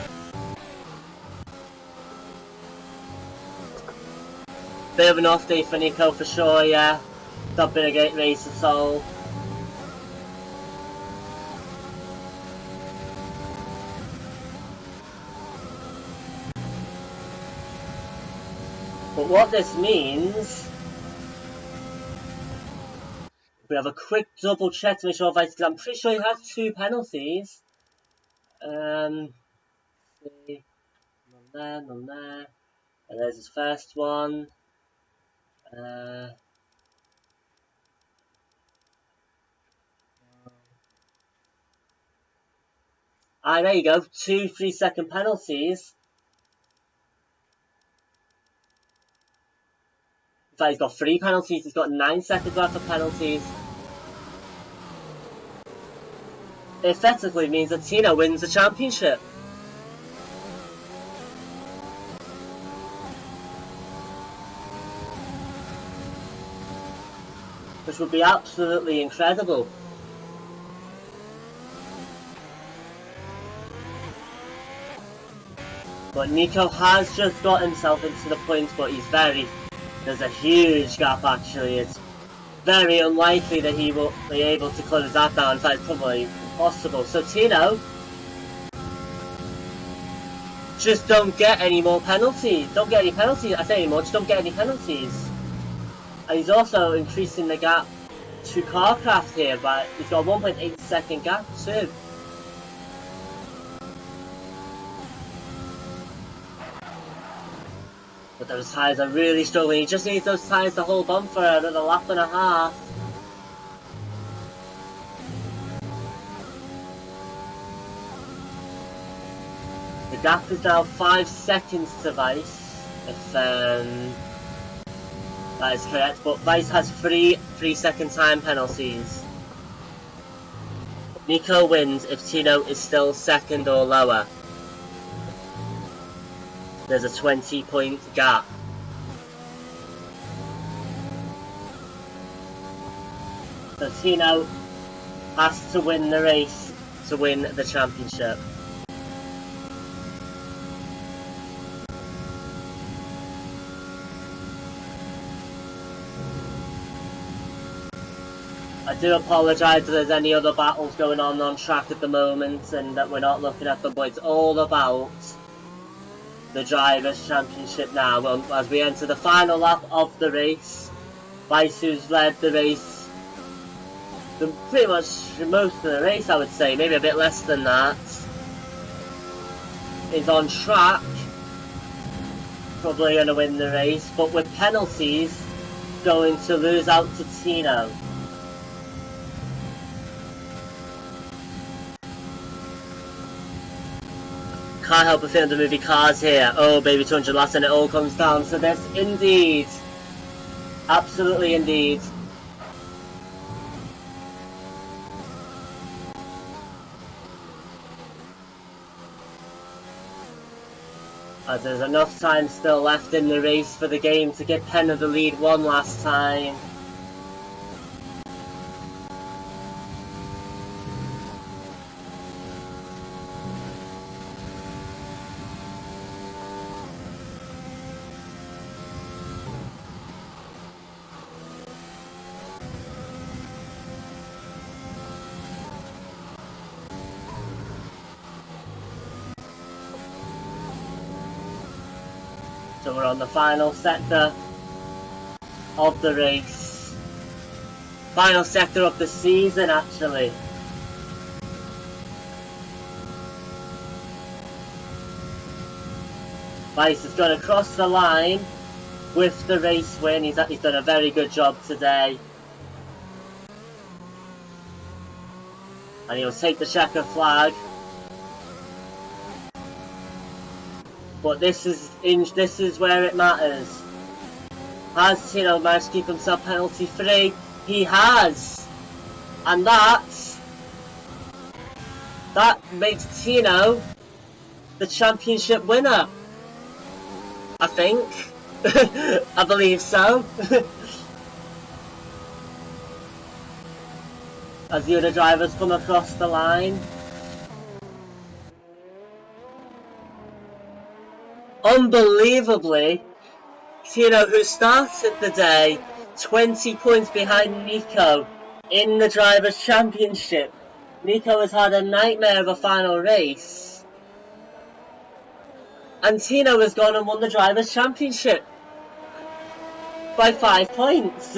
Bit of an off day for Nico for sure, yeah. Not been a great race at all. But what this means, we have a quick double check to make sure Vice, because I'm pretty sure he has 2 penalties. See, none there. And there's his first one. There you go, 2 3-second penalties. In fact, he's got 3 penalties, he's got 9 seconds worth of penalties. It effectively means that Tino wins the championship. Which would be absolutely incredible. But Nico has just got himself into the points, but there's a huge gap actually. It's very unlikely that he will be able to close that down. In fact, probably impossible. So Tino, just don't get any more penalties. Don't get any penalties. I say anymore, just don't get any penalties. And he's also increasing the gap to Carcraft here, but he's got a 1.8 second gap too. But those tyres are really struggling. He just needs those tyres to hold on for another lap and a half. The gap is now 5 seconds to Vice, if that is correct. But Vice has 3 3-second time penalties. Nico wins if Tino is still second or lower. There's a 20-point gap. So Tino has to win the race to win the championship. I do apologise if there's any other battles going on track at the moment and that we're not looking at them, but it's all about the Drivers' Championship now. Well, as we enter the final lap of the race, Vice, who's led the race pretty much most of the race, I would say, maybe a bit less than that, is on track, probably going to win the race, but with penalties going to lose out to Tino. Can't help but feel the movie Cars here. Oh, baby, 200 laps and it all comes down to this. Indeed. Absolutely indeed. As there's enough time still left in the race for the game to get Penn of the lead one last time. So we're on the final sector of the race. Final sector of the season, actually. Weiss has gone across the line with the race win. He's done a very good job today. And he'll take the checker flag. But this is where it matters. Has Tino managed to keep himself penalty free? He has! And that makes Tino the championship winner. I think. I believe so. As the other drivers come across the line. Unbelievably, Tino, who started the day 20 points behind Nico in the Drivers' Championship. Nico has had a nightmare of a final race. And Tino has gone and won the Drivers' Championship by 5 points.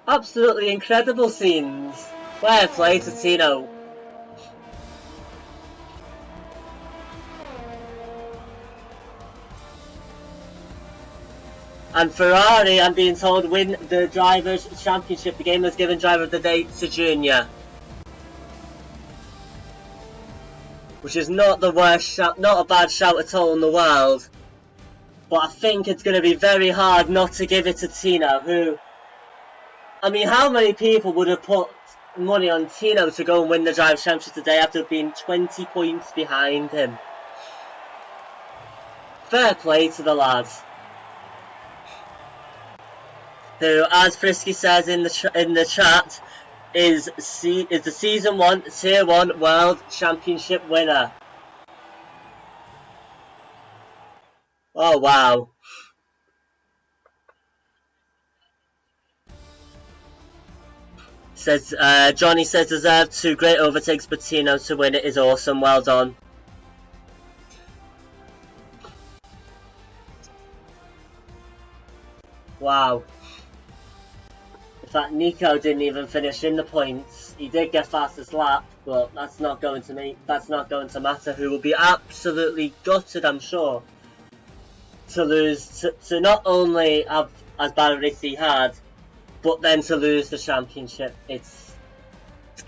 Absolutely incredible scenes. Fair play to Tino. And Ferrari, I'm being told, win the Drivers' Championship. The game has given Driver of the Day to Junior. Which is not the worst shout, not a bad shout at all in the world. But I think it's going to be very hard not to give it to Tino, who... I mean, how many people would have put money on Tino to go and win the Drivers' Championship today after being 20 points behind him? Fair play to the lads. Who, as Frisky says in the chat, is the Season 1 Tier 1 World Championship winner. Oh wow. Says Johnny says deserved 2 great overtakes, but Tino to win it is awesome. Well done. Wow. In fact, Nico didn't even finish in the points. He did get fastest lap, but that's not going to matter. Who will be absolutely gutted, I'm sure, to lose, to not only have as bad a race he had, but then to lose the championship. It's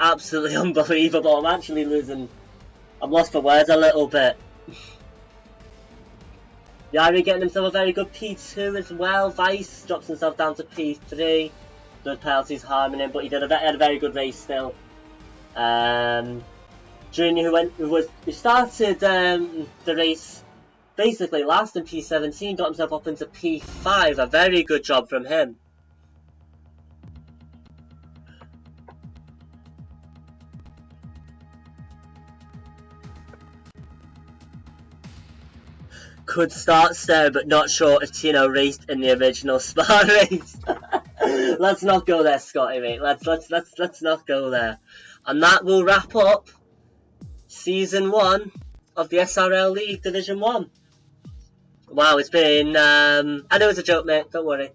absolutely unbelievable. I'm lost for words a little bit. Yari getting himself a very good P2 as well. Weiss drops himself down to P3. Good penalties harming him, but he had a very good race still. Junior, who started the race basically last in P17, got himself up into P5. A very good job from him. Could start there, but not sure if Tino raced in the original Spa race. Let's not go there, Scotty, mate. Let's not go there. And that will wrap up Season 1 of the SRL League Division 1. Wow, it's been... I know it's a joke, mate. Don't worry.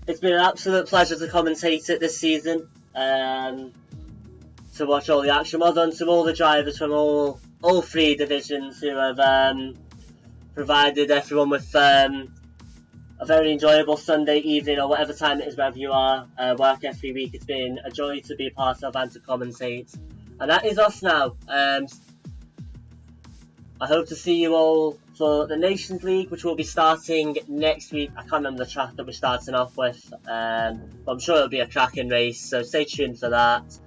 It's been an absolute pleasure to commentate it this season. To watch all the action. Well done to all the drivers from all 3 divisions who have provided everyone with a very enjoyable Sunday evening or whatever time it is wherever you are. Work every week. It's been a joy to be a part of and to commentate. And that is us now. I hope to see you all for the Nations League, which will be starting next week. I can't remember the track that we're starting off with, but I'm sure it'll be a cracking race, so stay tuned for that.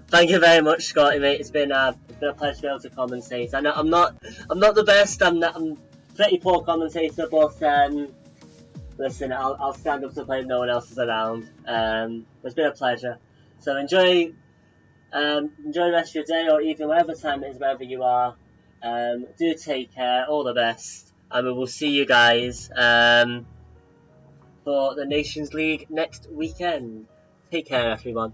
Thank you very much, Scotty, mate. It's been a pleasure to be able to commentate. I know I'm not the best. I'm a pretty poor commentator, but listen, I'll stand up to play if no one else is around. It's been a pleasure. So enjoy the rest of your day or evening, whatever time it is, wherever you are. Do take care. All the best, and we will see you guys for the Nations League next weekend. Take care, everyone.